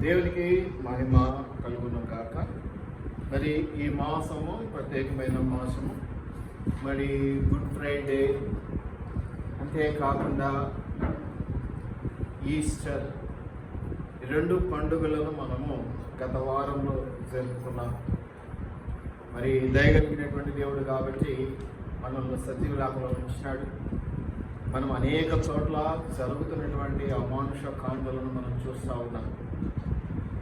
దేవునికి మహిమ కలుగును గాక. మరి ఈ మాసము ప్రత్యేకమైన మాసము. మరి గుడ్ ఫ్రైడే అంతేకాకుండా ఈస్టర్, ఈ రెండు పండుగలను మనము గత వారంలో జరుపుకున్నాం. మరి దయగలిగినటువంటి దేవుడు కాబట్టి మనల్ని సజీవులాగా ఉంచినాడు. మనం అనేక చోట్ల జరుగుతున్నటువంటి అమానుష కాండలను మనం చూస్తూ ఉన్నాం.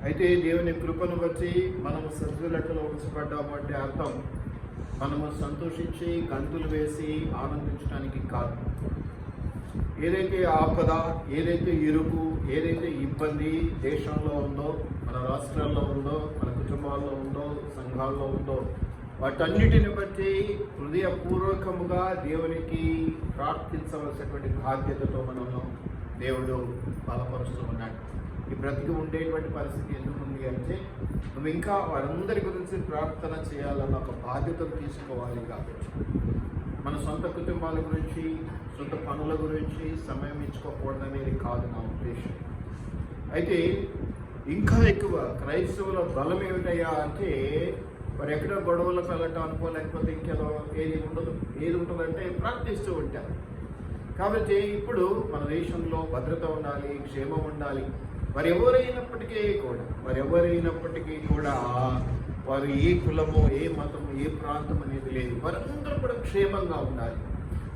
అయితే దేవుని కృపను బట్టి మనము సజీవులెక్కలో ఉంచబడ్డాము అంటే అర్థం మనము సంతోషించి గంతులు వేసి ఆనందించడానికి కాదు. ఏదైతే ఆపద, ఏదైతే ఇరుకు, ఏదైతే ఇబ్బంది దేశంలో ఉందో, మన రాష్ట్రాల్లో ఉందో, మన కుటుంబాల్లో ఉందో, సంఘాల్లో ఉందో, వాటన్నిటిని బట్టి హృదయపూర్వకముగా దేవునికి ప్రార్థించవలసినటువంటి బాధ్యతతో మనము దేవుడు బలపరుస్తూ ఉన్నాడు. ఈ బ్రతికి ఉండేటువంటి పరిస్థితి ఎందుకు ఉంది అంటే నువ్వు ఇంకా వారందరి గురించి ప్రార్థన చేయాలన్న ఒక బాధ్యతను తీసుకోవాలి. కాబట్టి మన సొంత కుటుంబాల గురించి, సొంత పనుల గురించి సమయం ఇచ్చుకోకూడదనేది కాదు నా ఉద్దేశం. అయితే ఇంకా ఎక్కువ క్రైస్తవుల బలం ఏమిటయ్యా అంటే మరి ఎక్కడో గొడవలకు వెళ్ళటం అనుకో, లేకపోతే ఇంకేదో ఏది ఉంటుందంటే ప్రార్థిస్తూ ఉంటారు. కాబట్టి ఇప్పుడు మన దేశంలో భద్రత ఉండాలి, క్షేమం ఉండాలి. వారు ఎవరైనప్పటికీ కూడా వారు ఏ కులము, ఏ మతము, ఏ ప్రాంతం అనేది లేదు. వారందరూ కూడా క్షేమంగా ఉండాలి,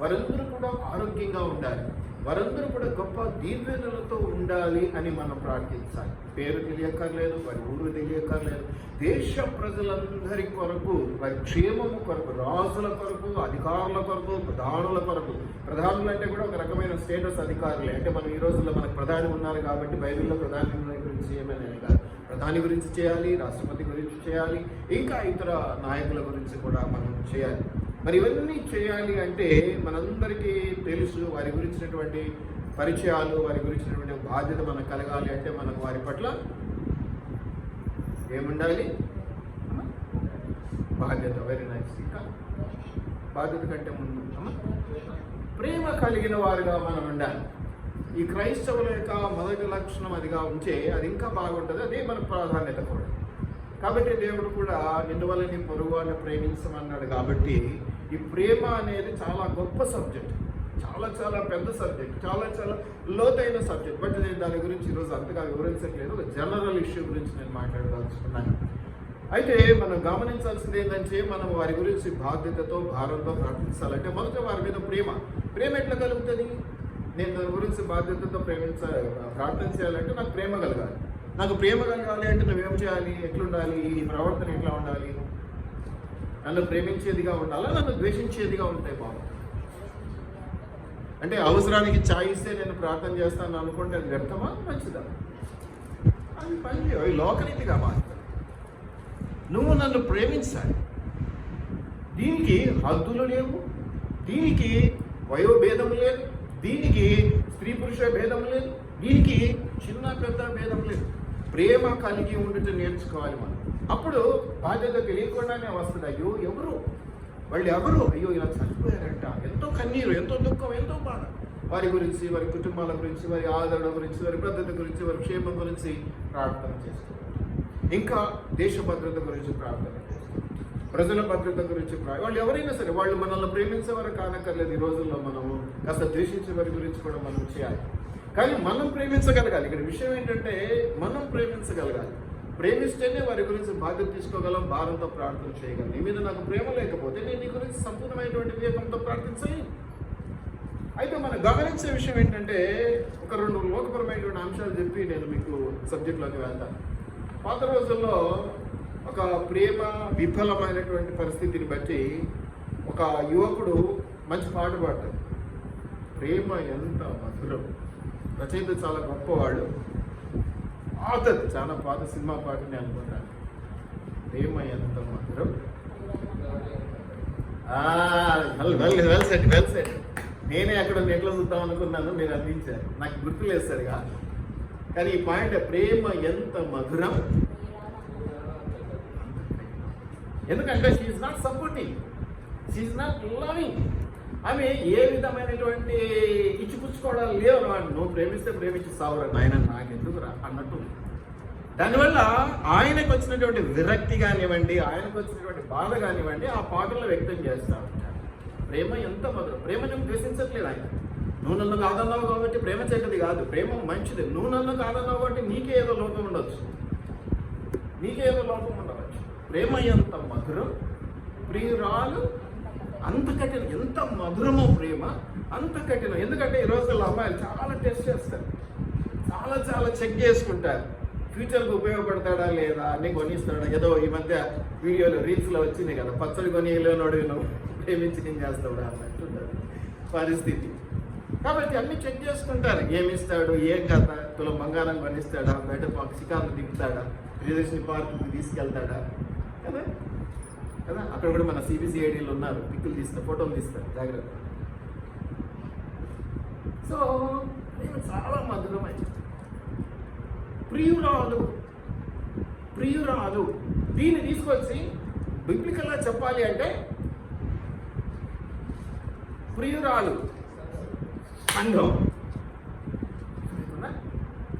వారందరూ కూడా ఆరోగ్యంగా ఉండాలి, వారందరూ కూడా గొప్ప దీవెనలతో ఉండాలి అని మనం ప్రార్థించాలి. పేరు తెలియక్కర్లేదు, వారి ఊరు తెలియక్కర్లేదు. దేశ ప్రజలందరి కొరకు, వారి క్షేమము కొరకు, రాజుల కొరకు, అధికారుల కొరకు, ప్రధానుల కొరకు. ప్రధానులు అంటే కూడా ఒక రకమైన స్టేటస్ అధికారులే. అంటే మనం ఈ రోజుల్లో మనకు ప్రధాని ఉన్నారు కాబట్టి బైబిల్లో ప్రధాని గురించి ఏమైనా కాదు. ప్రధాని గురించి చేయాలి, రాష్ట్రపతి గురించి చేయాలి, ఇంకా ఇతర నాయకుల గురించి కూడా మనం చేయాలి. మరి ఇవన్నీ చేయాలి అంటే మనందరికీ తెలుసు వారి గురించినటువంటి పరిచయాలు, వారి గురించినటువంటి బాధ్యత మనకు కలగాలి అంటే మనకు వారి పట్ల ఏముండాలి? బాధ్యత. Very nice. ఇంకా బాధ్యత కంటే ముందు ప్రేమ కలిగిన వారుగా మనం ఉండాలి. ఈ క్రైస్తవుల యొక్క మొదటి లక్షణం అదిగా ఉంటే అది ఇంకా బాగుంటుంది. అదే మన ప్రాధాన్యత కూడా. కాబట్టి దేవుడు కూడా నిన్ను వల్ల నీ పొరుగు అని ప్రేమించమన్నాడు. కాబట్టి ఈ ప్రేమ అనేది చాలా గొప్ప సబ్జెక్ట్, చాలా చాలా పెద్ద సబ్జెక్ట్, చాలా చాలా లోతైన సబ్జెక్ట్. బట్ నేను దాని గురించి ఈరోజు అంతగా వివరించట్లేదు. ఒక జనరల్ ఇష్యూ గురించి నేను మాట్లాడదలుచుకున్నాను. అయితే మనం గమనించాల్సింది ఏంటంటే మనం వారి గురించి బాధ్యతతో, భారంతో ప్రార్థించాలంటే మొదట వారి మీద ప్రేమ ఎట్లా కలుగుతుంది? నేను దాని గురించి బాధ్యతతో ప్రార్థన చేయాలంటే నాకు ప్రేమ కలగాలి. నాకు ప్రేమ కలగాలి అంటే నువ్వేం చేయాలి? ఎట్లుండాలి? ఈ ప్రవర్తన ఎట్లా ఉండాలి? నన్ను ప్రేమించేదిగా ఉండాలా, నన్ను ద్వేషించేదిగా ఉంటాయి బాబు. అంటే అవసరానికి ఛాయ్ ఇస్తే నేను ప్రార్థన చేస్తాను అనుకుంటే అది వ్యర్థమా, మంచిదా? అది పని అవి లోకరీతిగా మాత్రం. నువ్వు నన్ను ప్రేమించాలి. దీనికి హద్దులు లేవు, దీనికి వయోభేదం లేదు, దీనికి స్త్రీ పురుష భేదం లేదు, దీనికి చిన్న పెద్ద భేదం లేదు. ప్రేమ కలిగి ఉండి నేర్చుకోవాలి మనం. అప్పుడు బాధ్యత తెలియకుండానే వస్తుంది. అయ్యో వాళ్ళు అయ్యో ఇలా చనిపోయారంట, ఎంతో కన్నీరు, ఎంతో దుఃఖం, ఎంతో బాధ. వారి గురించి, వారి కుటుంబాల గురించి, వారి ఆదరణ గురించి, వారి భద్రత గురించి, వారి క్షేమం గురించి ప్రార్థన చేసుకోవాలి. ఇంకా దేశ భద్రత గురించి ప్రార్థన చేసుకోవాలి, ప్రజల భద్రత గురించి వాళ్ళు ఎవరైనా సరే వాళ్ళు మనల్ని ప్రేమించేవారు కానక్కర్లేదు. ఈ రోజుల్లో మనము కాస్త ద్వేషించే వారి గురించి కూడా మనం చేయాలి. కానీ మనం ప్రేమించగలగాలి. ఇక్కడ విషయం ఏంటంటే మనం ప్రేమించగలగాలి. ప్రేమిస్తేనే వారి గురించి బాధ్యత తీసుకోగలం, భారంతో ప్రార్థన చేయగలం. నీ మీద నాకు ప్రేమ లేకపోతే నేను నీ గురించి సంపూర్ణమైనటువంటి వివేకంతో ప్రార్థించలేను. అయితే మనం గమనించే విషయం ఏంటంటే ఒక 2 లోకపరమైనటువంటి అంశాలు చెప్పి నేను మీకు సబ్జెక్ట్లోకి వెళ్తాను. పాత రోజుల్లో ఒక ప్రేమ విఫలమైనటువంటి పరిస్థితిని బట్టి ఒక యువకుడు మంచి పాట పాడతాడు. ప్రేమ ఎంత మధురం. రచయిత చాలా గొప్పవాడు. ఆదత్ చాలా పాత సినిమా పాటని అనుకుంటాను. ప్రేమ ఎంత మధురం. Well set. నేనే అక్కడ నెట్లో చూద్దాం అనుకున్నాను, మీరు అందించారు. నాకు గుర్తులేదు సరిగా, కానీ ఈ పాయింట్ ప్రేమ ఎంత మధురం. ఎందుకంటే she's not supporting, she's not loving. ఆమె ఏ విధమైనటువంటి ఇచ్చిపుచ్చుకోవడాలు లేవు. నువ్వు ప్రేమిస్తే ప్రేమించి సావురా నాయన, నాకెందుకు రా అన్నట్టు. దానివల్ల ఆయనకు వచ్చినటువంటి విరక్తి కానివ్వండి, ఆయనకు వచ్చినటువంటి బాధ కానివ్వండి ఆ పాటల్లో వ్యక్తం చేస్తూ ఉంటారు. ప్రేమ ఎంత మధురం. ప్రేమ నువ్వు ద్వేషించట్లేదు ఆయన. నువ్వు నన్ను కాదన్నావు కాబట్టి ప్రేమ చెడ్డది కాదు, ప్రేమ మంచిది. నువ్వు నన్ను కాదన్నావు కాబట్టి నీకే ఏదో లోపం ఉండొచ్చు, ప్రేమ ఎంత మధురం, ప్రియురాలు అంత కఠినం. ఎంత మధురమో ప్రేమ, అంత కఠినం. ఎందుకంటే ఈ రోజుల్లో అమ్మాయిలు చాలా టెస్ట్ చేస్తారు, చాలా చెక్ చేసుకుంటారు. ఫ్యూచర్కి ఉపయోగపడతాడా లేదా, అన్నీ కొనిస్తాడా. ఏదో ఈ మధ్య వీడియోలో రీల్స్లో వచ్చినాయి కదా, పచ్చడి కొనిలోనోడు నువ్వు ప్రేమించి ఏం చేస్తాడు అన్నట్టుంటారు పరిస్థితి. కాబట్టి అన్నీ చెక్ చేసుకుంటారు. ఏమి ఇస్తాడు, ఏం కథ, తులం బంగారం కొనిస్తాడా, బయట షికార్లు దిగుతాడా, ప్రియదర్శిని పార్కుకి తీసుకెళ్తాడా కదా కదా. అక్కడ కూడా మన సిబిసిఐడీలు ఉన్నారు, పిక్కులు తీస్తారు, ఫోటోలు తీస్తారు, జాగ్రత్త. సో నేను చాలా మధురమైన ప్రియురాలు దీన్ని తీసుకొచ్చి బిబ్లికల్గా చెప్పాలి అంటే ప్రియురాలు సంఘం.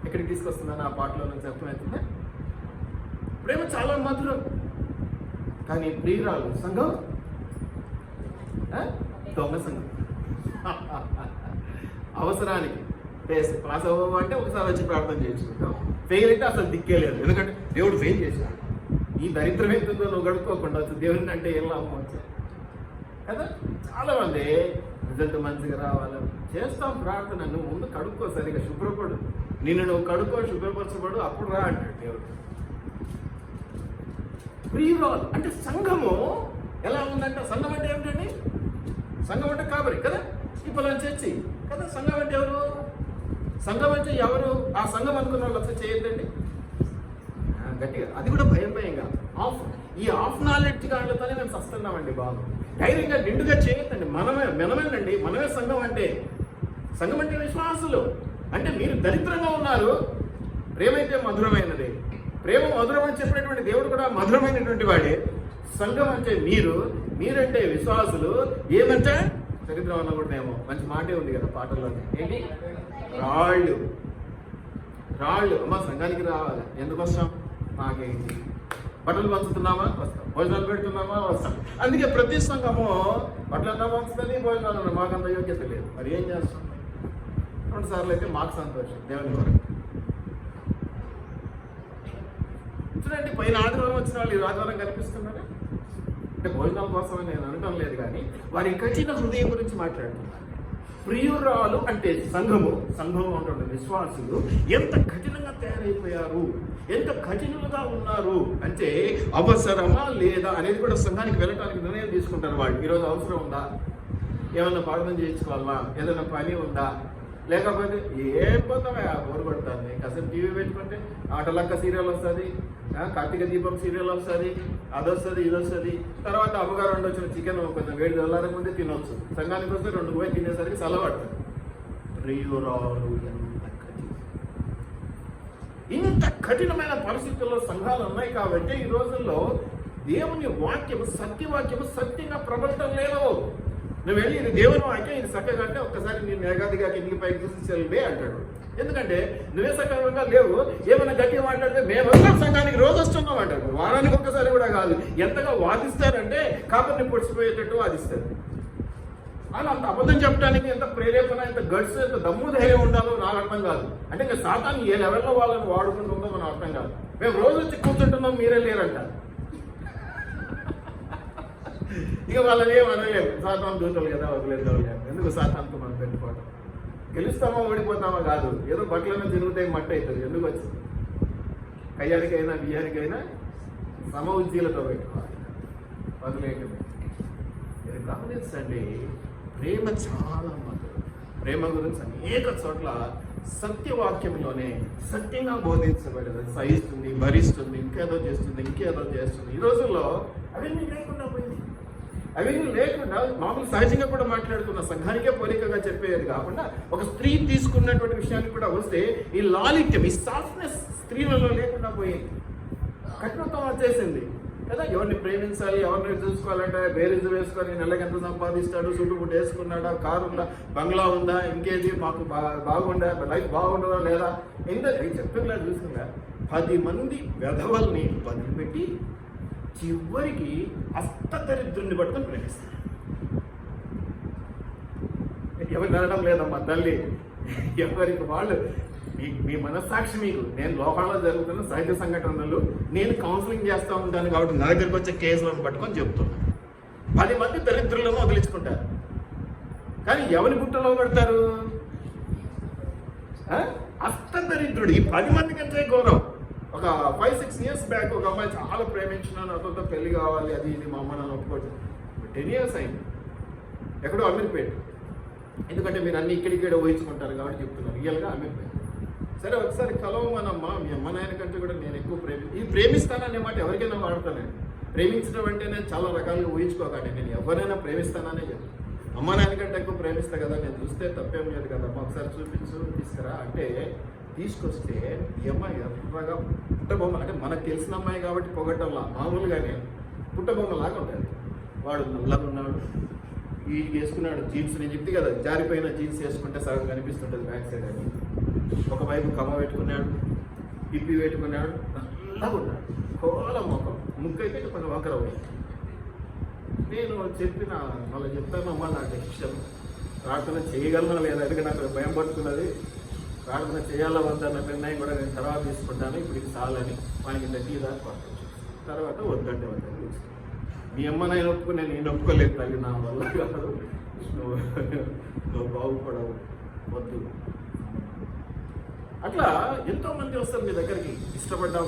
ఎక్కడికి తీసుకొస్తున్నాను ఆ పాటలో నుంచి అర్థమవుతుందా? ప్రేమ చాలా మధురం, కానీ ప్రియురాలు సంఘం దొంగ సంఘం. అవసరానికి పాస్ అవ్వమంటే ఒకసారి వచ్చి ప్రార్థన చేసుకుంటాం, ఫెయిల్ అయితే అసలు దిక్కే లేదు. ఎందుకంటే దేవుడు ఫెయిల్ చేశాడు. ఈ దరిద్రం ఎంతుందో నువ్వు గడుపుకోకుండా వచ్చు దేవుడిని అంటే ఏం లాభం వచ్చు కదా. చాలా మంది రిజల్ట్ మంచిగా రావాలని చేస్తాం ప్రార్థన. నువ్వు ముందు కడుక్కో, సరిగా శుభ్రపడు, నిన్ను నువ్వు కడుక్కో, శుభ్రపరచబడు, అప్పుడు రా అంటాడు దేవుడు. ప్రియురాలు అంటే సంఘము ఎలా ఉందంటే, సంఘం అంటే ఏమిటండి? సంఘం అంటే కాబరి కదా, ఇప్పుడు చర్చి కదా. సంఘం అంటే ఎవరు? సంఘం అంటే ఎవరు? ఆ సంఘం అనుకున్న వాళ్ళు అసలు చేయొద్దండి గట్టిగా. అది కూడా భయంగా ఈ ఆఫ్ నాలెడ్జ్ గాళ్ళతోనే మేము సస్తున్నామండి బాబు. ధైర్యంగా నిండుగా చేయొద్దండి. మనమేనండి, మనమే సంఘం అంటే. సంఘం అంటే విశ్వాసులు. అంటే మీరు దరిద్రంగా ఉన్నారు, ప్రేమ అయితే మధురమైనది. ప్రేమ మధురం అని చెప్పినటువంటి దేవుడు కూడా మధురమైనటువంటి వాడే. సంఘం అంటే మీరంటే విశ్వాసులు. ఏమంటే దరిద్రం అన్న కూడా ఏమో మంచి మాటే ఉంది కదా పాటల్లో. ఏంటి? రాళ్ళు అమ్మ సంఘానికి రావాలి. ఎందుకు వస్తాం? మాకేంటి, బట్టలు పంచుతున్నామా? వస్తాం. భోజనాలు పెడుతున్నామా? వస్తాం. అందుకే ప్రతి సంఘము బట్టలన్నా పంచుతుంది, భోజనాలు మాకంత యోగ్యత లేదు. మరి ఏం చేస్తాం? 2 సార్లు అయితే మాకు సంతోషం దేవుని వరకు. చూడండి, పైన ఆదివారం వచ్చిన వాళ్ళు ఈ ఆదివారం కనిపిస్తున్నారు అంటే భోజనాల కోసం నేను అనటం లేదు, కానీ వారి కఠిన హృదయం గురించి మాట్లాడుతున్నారు. ప్రియురాలు అంటే సంఘంలో ఉంటున్న విశ్వాసులు ఎంత కఠినంగా తయారైపోయారు, ఎంత కఠినంగా ఉన్నారు అంటే అవసరమా లేదా అనేది కూడా సంఘానికి వెళ్ళటానికి నిర్ణయం తీసుకుంటారు వాళ్ళు. ఈరోజు అవసరం ఉందా, ఏమన్నా ప్రార్థన చేయించుకోవాలా, ఏదైనా పని ఉందా, లేకపోతే ఏం పోతామే బోరు పడుతుంది. కాసేపు టీవీ పెట్టుకుంటే ఆటలక్క సీరియల్ వస్తుంది, కార్తీక దీపం సీరియల్ వస్తుంది, అదొస్తుంది ఇదొస్తుంది. తర్వాత అమ్మగారు వండొచ్చిన చికెన్ కొంచెం వేడి చల్లారక ముందే తినొచ్చు. సంఘానికి వస్తే 2 పోయి తినేసరికి చల్లబడుతుంది. ప్రియురాలు ఇంత కఠినమైన పరిస్థితుల్లో సంఘాలు ఉన్నాయి కాబట్టి ఈ రోజుల్లో దేవుని వాక్యము, సత్యవాక్యము సత్యంగా ప్రబలటం లేదు. నువ్వు వెళ్ళి ఇది దేవుని వాక్యం, ఇది చక్కగా అంటే ఒక్కసారి నేను ఏగాదిగా కిందికి పైకి చూసి చెల్వే అంటాడు. ఎందుకంటే నువ్వే సక్రమంగా లేవు. ఏమైనా గట్టిగా మాట్లాడితే మేమంతా సంఘానికి రోజు వస్తున్నాం అంటారు. వారానికి ఒక్కసారి కూడా కాదు. ఎంతగా వాదిస్తారంటే కాబట్టి పొడిచిపోయేటట్టు వాదిస్తారు. వాళ్ళు అంత అబద్ధం చెప్పడానికి ఎంత ప్రేరేపణ, ఎంత గట్స్, ఎంత దమ్ము ధైర్యం ఉండాలో నాకు అర్థం కాదు. అంటే ఇంకా సాతాను ఏ లెవెల్లో వాళ్ళని వాడుకుంటుందో మనం అర్థం కాదు. మేము రోజు వచ్చి కూర్చుంటున్నాం, మీరే లేరంటారు. ఇక వాళ్ళని ఏమనలేము, సాతాను దూతలు కదా, వదిలేద్దాం. ఎందుకు సాతానుతో మనం పెట్టుకోవడం? గెలుస్తామా ఓడిపోతామా కాదు, ఏదో బట్టలను తిరుగుతాయి, మట్టి అవుతుంది. ఎందుకు వచ్చింది? కయ్యానికైనా బియ్యానికైనా సమ ఉజ్జీలతో పెట్టుకోవాలి, వదిలేయటమే. ఇది గమనించండి, ప్రేమ చాలా మధురం. ప్రేమ గురించి అనేక చోట్ల సత్యవాక్యంలోనే సత్యంగా బోధించబడదు. సహిస్తుంది, భరిస్తుంది, ఇంకేదో చేస్తుంది. ఈ రోజుల్లో అవన్నీ లేకుండా పోయింది. అవన్నీ లేకుండా మామూలు సహజంగా కూడా మాట్లాడుతున్న సంఘానికే పోలికగా చెప్పేది కాకుండా ఒక స్త్రీ తీసుకున్నటువంటి విషయానికి కూడా వస్తే ఈ లాలిత్యం, ఈ సాఫ్ట్నెస్ స్త్రీలలో లేకుండా పోయింది. కఠినత్వం వచ్చేసింది. కదా. ఎవరిని ప్రేమించాలి, ఎవరిని చూసుకోవాలంటే బేరీజు వేసుకొని నెలకి ఎంత సంపాదిస్తాడు, చుట్టుముట్టు వేసుకున్నాడా, కారు ఉందా, బంగ్లా ఉందా, ఇంకేది మాకు బాగుండా, లైఫ్ బాగుండదా లేదా, ఎంత చెప్తున్నా చూసుకున్నా 10 మంది వెధవల్ని వదిలిపెట్టి చివరికి అష్టదరిద్రుని పట్టుకొని ప్రేమిస్తారు. ఎవరు నడడం లేదమ్మా తల్లి, ఎవరికి వాళ్ళు మీ మనస్సాక్షి మీకు. నేను లోకాల్లో జరుగుతున్న సహజ సంఘటనలు నేను కౌన్సిలింగ్ చేస్తూ ఉంటాను కాబట్టి నా దగ్గరికి వచ్చే కేసులను పట్టుకొని చెప్తున్నాను. 10 మంది దరిద్రులను వదిలించుకుంటారు, కానీ ఎవరి గుట్టలో పెడతారు? అష్టదరిద్రుడు. ఈ 10 మంది కంటే గౌరవం. ఒక 5-6 years బ్యాక్ ఒక అమ్మాయి చాలా ప్రేమించినాను, అతనితో పెళ్లి కావాలి, అది ఇది మా అమ్మ నన్ను ఒప్పుకోవచ్చు. 10 years అయింది, ఎక్కడో అమీర్పేట. ఎందుకంటే మీరు అన్ని ఇక్కడిక్కడ ఊహించుకుంటారు కాబట్టి చెప్తున్నారు, రియల్గా అమీర్పేట. సరే ఒకసారి కలవమనమ్మా, మీ అమ్మ నాయన కంటే కూడా నేను ఎక్కువ ప్రేమిస్తాననే మాట ఎవరికైనా వాడతానండి. ప్రేమించడం అంటే నేను చాలా రకాలుగా ఊహించుకోకండి, నేను ఎవరైనా ప్రేమిస్తాననే చెప్తాను. అమ్మ నాయన కంటే ఎక్కువ ప్రేమిస్తా కదా, నేను చూస్తే తప్పేం లేదు కదా, ఒకసారి చూపించు తీసుకురా అంటే తీసుకొస్తే ఈ అమ్మాయి ఎర్రగా పుట్టబొమ్మ, అంటే మనకు తెలిసిన అమ్మాయి కాబట్టి పొగట్టంలా, మామూలుగానే పుట్టబొమ్మలాగా ఉంటుంది. వాడు నల్లగా ఉన్నాడు, ఈ వేసుకున్నాడు జీన్స్, నేను చెప్తే కదా జారిపోయిన జీన్స్ వేసుకుంటే సగం కనిపిస్తుంటుంది బ్యాక్ సైడ్ అని. ఒకవైపు కమ్మ పెట్టుకున్నాడు, పిప్పి పెట్టుకున్నాడు, నల్లగా ఉన్నాడు, కోల ముఖం, ముక్కైతే కొంచెం వంకర పోయింది. నేను చెప్పిన మళ్ళీ చెప్తానమ్మా, నాకు ఇష్టం, ప్రార్థన చేయగలనా లేదా, ఎందుకంటే నాకు భయం పడుతున్నది, ప్రార్థన చేయాలా వద్దన్న నిర్ణయం కూడా నేను తర్వాత తీసుకుంటాను, ఇప్పుడు ఇది చాలని మనకి టీ దాకా పంపించాను. తర్వాత వద్దంటే వద్దని మీ అమ్మ నేను ఒప్పుకుని నేను ఒప్పుకోలేదు తల్లి, నా వల్ల కాదు, నువ్వు బాగుపడవు, వద్దు. అట్లా ఎంతో మంది వస్తారు మీ దగ్గరికి, ఇష్టపడ్డా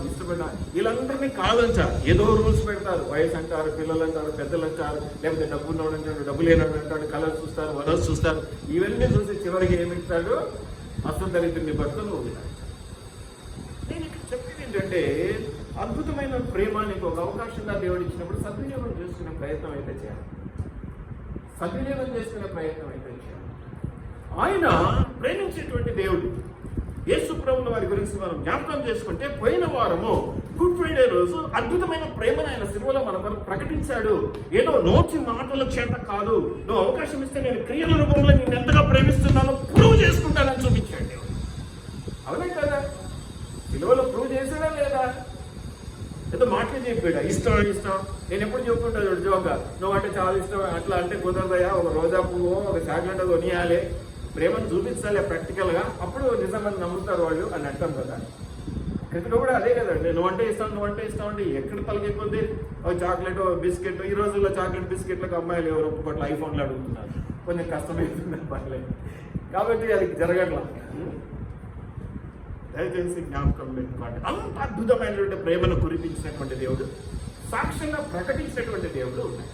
వీళ్ళందరినీ కాదంచా, ఏదో రూల్స్ పెడతారు. వయసు అంటారు, పిల్లలు అంటారు, పెద్దలు అంటారు, లేకపోతే డబ్బు ఉన్నవాడు అంటాడు, డబ్బు లేనివాడు అంటాడు, కలర్ చూస్తారు, వరస్ చూస్తారు. ఇవన్నీ చూసి చివరికి ఏమిస్తాడు? అష్టదరిద్రుని పట్టుకొని వదిలాడు. నేను ఇక్కడ చెప్పేది ఏంటంటే, అద్భుతమైన ప్రేమ నీకు ఒక అవకాశంగా దేవుడు ఇచ్చినప్పుడు సద్వినియోగం చేసుకునే ప్రయత్నం అయితే చేయాలి. ఆయన ప్రేమించేటువంటి దేవుడు. యేసు ప్రభువుల వారి గురించి మనం జ్ఞాపకం చేసుకుంటే, పోయిన వారము గుడ్ ఫ్రైడే రోజు అద్భుతమైన ప్రేమను ఆయన సిలువలో మన కొరకు ప్రకటించాడు. ఏదో నోటి మాటల చేత కాదు, నువ్వు అవకాశం ఇస్తే నేను క్రియల రూపంలో నేను ఎంతగా ప్రేమిస్తున్నానో ప్రూవ్ చేసుకుంటానని చూపించాడు దేవుడు. అవునే కదా? సిలువలో ప్రూవ్ చేశాడా లేదా? ఏదో మాటలు చెప్పాడు, ఇష్టం. నేను ఎప్పుడు చెప్పుకుంటాను జోగా, నువ్వు అంటే చాలా ఇష్టం, అట్లా అంటే కుదరదయా, ఒక రోజా పువ్వు ఒక చాక్లెట్ కొనియాలి, ప్రేమను చూపించాలి ప్రాక్టికల్గా, అప్పుడు నిజమని నమ్ముతారు వాళ్ళు అని అంటాం కదా. ఇక్కడ కూడా అదే కదండి, నువ్వంటే ఇష్టం అంటే ఎక్కడ తలకెక్కొద్ది? ఒక చాక్లెట్, బిస్కెట్. ఈ రోజుల్లో చాక్లెట్ బిస్కెట్లకు అమ్మాయిలు ఎవరు ఒప్పుకోట్ల, ఐఫోన్లు అడుగుతున్నారు, కొంచెం కష్టమవుతుంది పర్లేదు. కాబట్టి అది జరగట్లా. దయచేసి జ్ఞాపకం పెట్టుకోండి, అంత అద్భుతమైనటువంటి ప్రేమను కురిపించినటువంటి దేవుడు, సాక్ష్యంగా ప్రకటించినటువంటి దేవుడు ఉన్నాయి.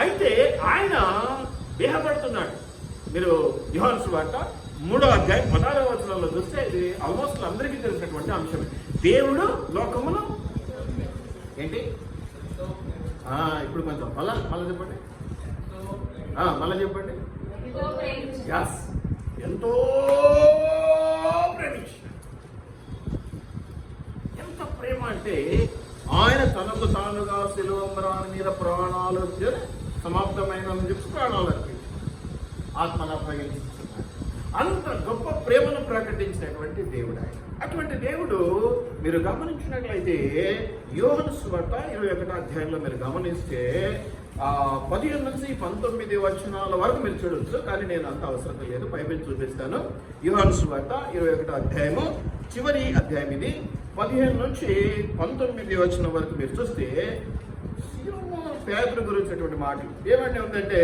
అయితే ఆయన దేహపడుతున్నాడు. మీరు యోహాను సువార్త 3వ అధ్యాయం 16వ వచనంలో చూస్తే ఇది ఆల్మోస్ట్ అందరికీ తెలిసినటువంటి అంశమే. దేవుడు లోకమును ఏంటి? ఇప్పుడు కొంచెం మళ్ళీ చెప్పండి, యాస్, ఎంతో ప్రేమించాడు. ఎంత ప్రేమ అంటే, ఆయన తనకు తానుగా శిలువరాని మీద ప్రాణాలు సమాప్తమైన చెప్పి ప్రాణాలు అర్పించాడు, ఆత్మను అప్పగించుకున్నాడు. అంత గొప్ప ప్రేమను ప్రకటించినటువంటి దేవుడు ఆయన. అటువంటి దేవుడు మీరు గమనించినట్లయితే యోహాను సువార్త 21వ అధ్యాయంలో మీరు గమనిస్తే 15 నుంచి 19 వచనాల వరకు మీరు చూడవచ్చు, కానీ నేను అంత అవసరం లేదు, బైబిల్ చూపిస్తాను. యోహాను సువార్త 21వ అధ్యాయము చివరి అధ్యాయం ఇది. 15 నుంచి 19 వచనం వరకు మీరు చూస్తే పేతురు గురించినటువంటి మాటలు ఏమంటే ఉందంటే,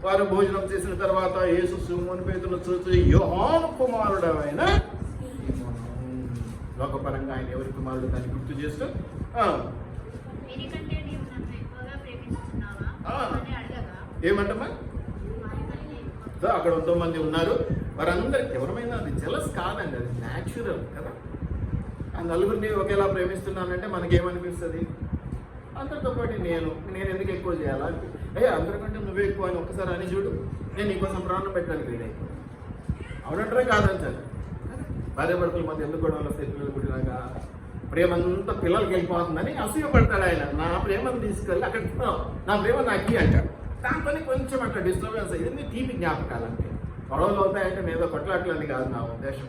వారు భోజనం చేసిన తర్వాత యేసు సీమోను పేతురును చూసి, యోహాను కుమారుడు అయిన లోకపరంగా ఆయన ఎవరి కుమారుడు దాన్ని గుర్తు చేస్తూ, ఏమంటమ్మా, అక్కడ 9 మంది ఉన్నారు, వారందరికి ఎవరమైనా అది జెలస్ కాదండి, అది న్యాచురల్ కదా. ఆ నలుగురిని ఒకేలా ప్రేమిస్తున్నానంటే మనకేమనిపిస్తుంది? అందరితో పాటు నేను ఎందుకు ఎక్కువ చేయాలా? అందరికంటే నువ్వే ఎక్కువ అని ఒక్కసారి అని చూడు, నేను నీకోసం ప్రాణం పెట్టడానికి వీడే అవునంటారా కాదంటారు. భార్యాభర్తల మధ్య ఎందుకు గొడవలు వస్తాయి? పిల్లలు పుట్టినాక ప్రేమ అంతా పిల్లలకి వెళ్ళిపోతుందని అసూయపడతాడు ఆయన. నా ప్రేమను తీసుకెళ్ళి అక్కడ నా ప్రేమ నాకు అంటాడు. దాంతో కొంచెం అట్లా డిస్టర్బెన్స్ అయ్యింది. తీపి జ్ఞాపకాలంటే గొడవలు అవుతాయంటే ఏదో కొట్లాట్లని కాదు నా ఉద్దేశం.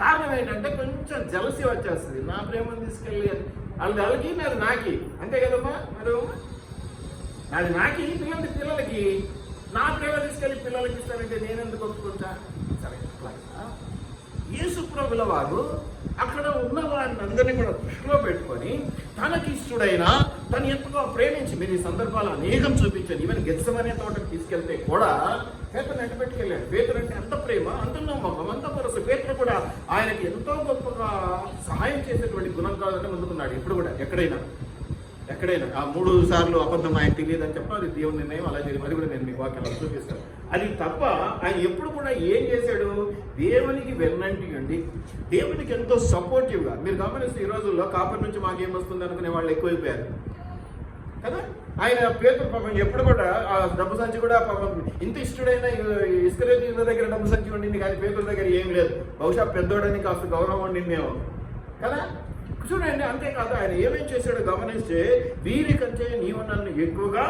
కారణం ఏంటంటే కొంచెం జలసి వచ్చేస్తుంది. నా ప్రేమను తీసుకెళ్ళి వాళ్ళకి నాది నాకి, అంతే కదమ్మా. నాది నాకి, పిల్లలకి నా ప్రేమ తీసుకెళ్ళి పిల్లలకి ఇస్తానంటే నేను ఎందుకు ఒప్పుకుంటా? సరే, యేసు ప్రభుల వారు అక్కడ ఉన్న వారిని అందరినీ కూడా దృష్టిలో పెట్టుకొని తనకి ఇష్టడైన తను ఎంతగా ప్రేమించి, మీరు ఈ సందర్భాలు అనేకం చూపించారు. ఈవెన్ గెత్సెమనే తోటకు తీసుకెళ్తే కూడా పేతురుని వెంట పెట్టుకెళ్ళాడు. పేతురు అంటే అంత ప్రేమ, అంత నమ్మకం, అంత భరోసా. పేతురు కూడా ఆయనకి ఎంతో గొప్పగా సహాయం చేసేటువంటి గుణంగాలతో ముందుకున్నాడు. ఇప్పుడు కూడా ఎక్కడైనా ఆ 3 సార్లు అబద్ధం ఆయన తెలియదు అని చెప్పి అది దేవుని నిర్ణయం. అలా జరిగింది. అది కూడా నేను మీకు వాక్యాలు చూపిస్తాను. అది తప్ప ఆయన ఎప్పుడు కూడా ఏం చేశాడు? దేవునికి వెన్నంటి ఉండి దేవునికి ఎంతో సపోర్టివ్గా. మీరు గమనిస్తే ఈ రోజుల్లో కాపర్ నుంచి మాకేం వస్తుంది అనుకునే వాళ్ళు ఎక్కువైపోయారు కదా. ఆయన పేతురు పాపం ఎప్పుడు కూడా ఆ డబ్బు సంచి కూడా పాపం ఇంత ఇష్టడైన ఇస్కరియోతు దగ్గర డబ్బు సంచి ఉండింది, కానీ పేతురు దగ్గర ఏం లేదు. బహుశా పెద్దోడని కాస్త గౌరవం ఉండిందేమో కదా. చూడండి, అంతేకాదు ఆయన ఏమేం చేశాడో గమనిస్తే, వీరికంటే నీవు నన్ను ఎక్కువగా